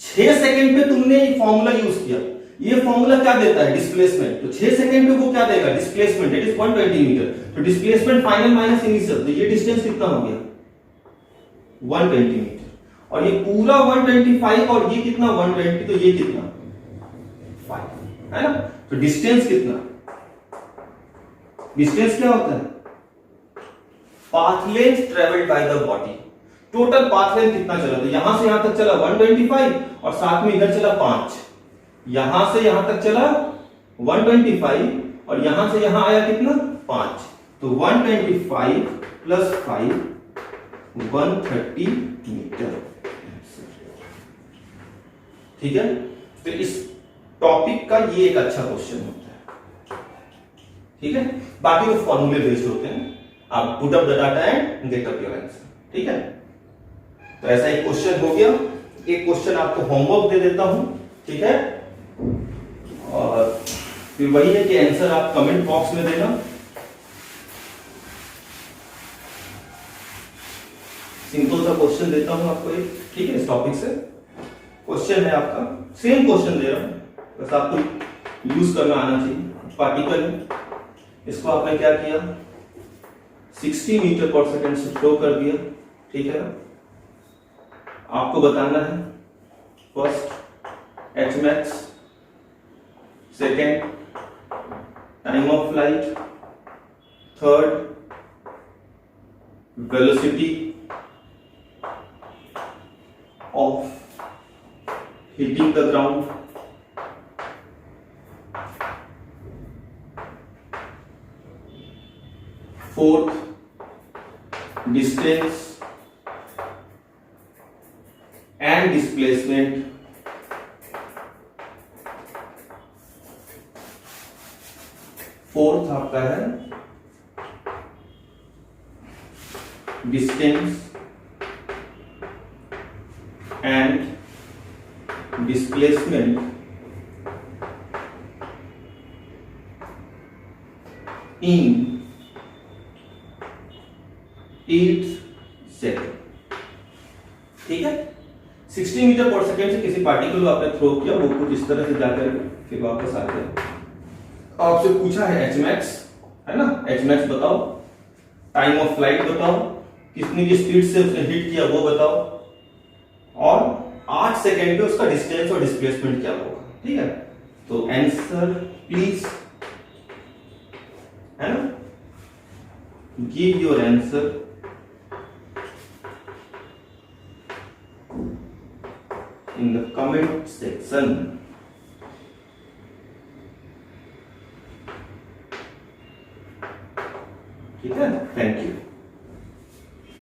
6 सेकंड पे तुमने ये फॉर्मूला यूज किया। ये फॉर्मूला क्या देता है, डिस्प्लेसमेंट, तो 6 सेकंड पे वो क्या देगा, डिस्प्लेसमेंट, दैट इज 120 मीटर। तो डिस्प्लेसमेंट फाइनल माइनस इनिशियल, तो ये डिस्टेंस कितना हो गया 120 मीटर, और ये पूरा 125 और ये कितना 120, तो ये कितना 5 है ना। तो डिस्टेंस कितना, डिस्टेंस क्या होता है, path length travelled by the body, total path length कितना चला, तो यहां से यहां तक चला 125 और साथ में इधर चला 5, यहां से यहां तक चला 125 और यहां से यहां आया कितना 5, तो 125 प्लस 5 130 मीटर, ठीक है। तो इस टॉपिक का ये एक अच्छा क्वेश्चन होता है, ठीक है। बाकी तो फॉर्मूले बेस्ड होते हैं, आप put up the data and get up your answer, ठीक है। तो ऐसा एक क्वेश्चन हो गया। एक क्वेश्चन आपको होमवर्क दे देता हूं, ठीक है, और फिर वही है कि आंसर आप कमेंट बॉक्स में देना। सिंपल सा क्वेश्चन देता हूं आपको एक, ठीक है। इस टॉपिक से क्वेश्चन है आपका, सेम क्वेश्चन दे रहा हूं, बस आपको यूज करना आना चाहिए। पार्टिकल, इसको आपने क्या किया 60 मीटर पर सेकंड से फ्लो कर दिया, ठीक है ना। आपको बताना है first H max, second time of flight, third velocity of hitting the ground, fourth distance and displacement, fourth आपका है distance and displacement in 8 second, ठीक है। 60 मीटर पर सेकेंड से किसी पार्टिकल को आपने थ्रो किया, वो कुछ इस तरह से जाकर फिर वापस आ गया। आपसे पूछा है एच मैक्स, है ना, एच मैक्स बताओ, टाइम ऑफ फ्लाइट बताओ, कितनी की स्पीड से उसने हिट किया वो बताओ, और 8 सेकेंड पे उसका डिस्टेंस और डिस्प्लेसमेंट क्या होगा, ठीक है। तो आंसर प्लीज, है ना, give your answer in the comment section, ठीक है। Thank you.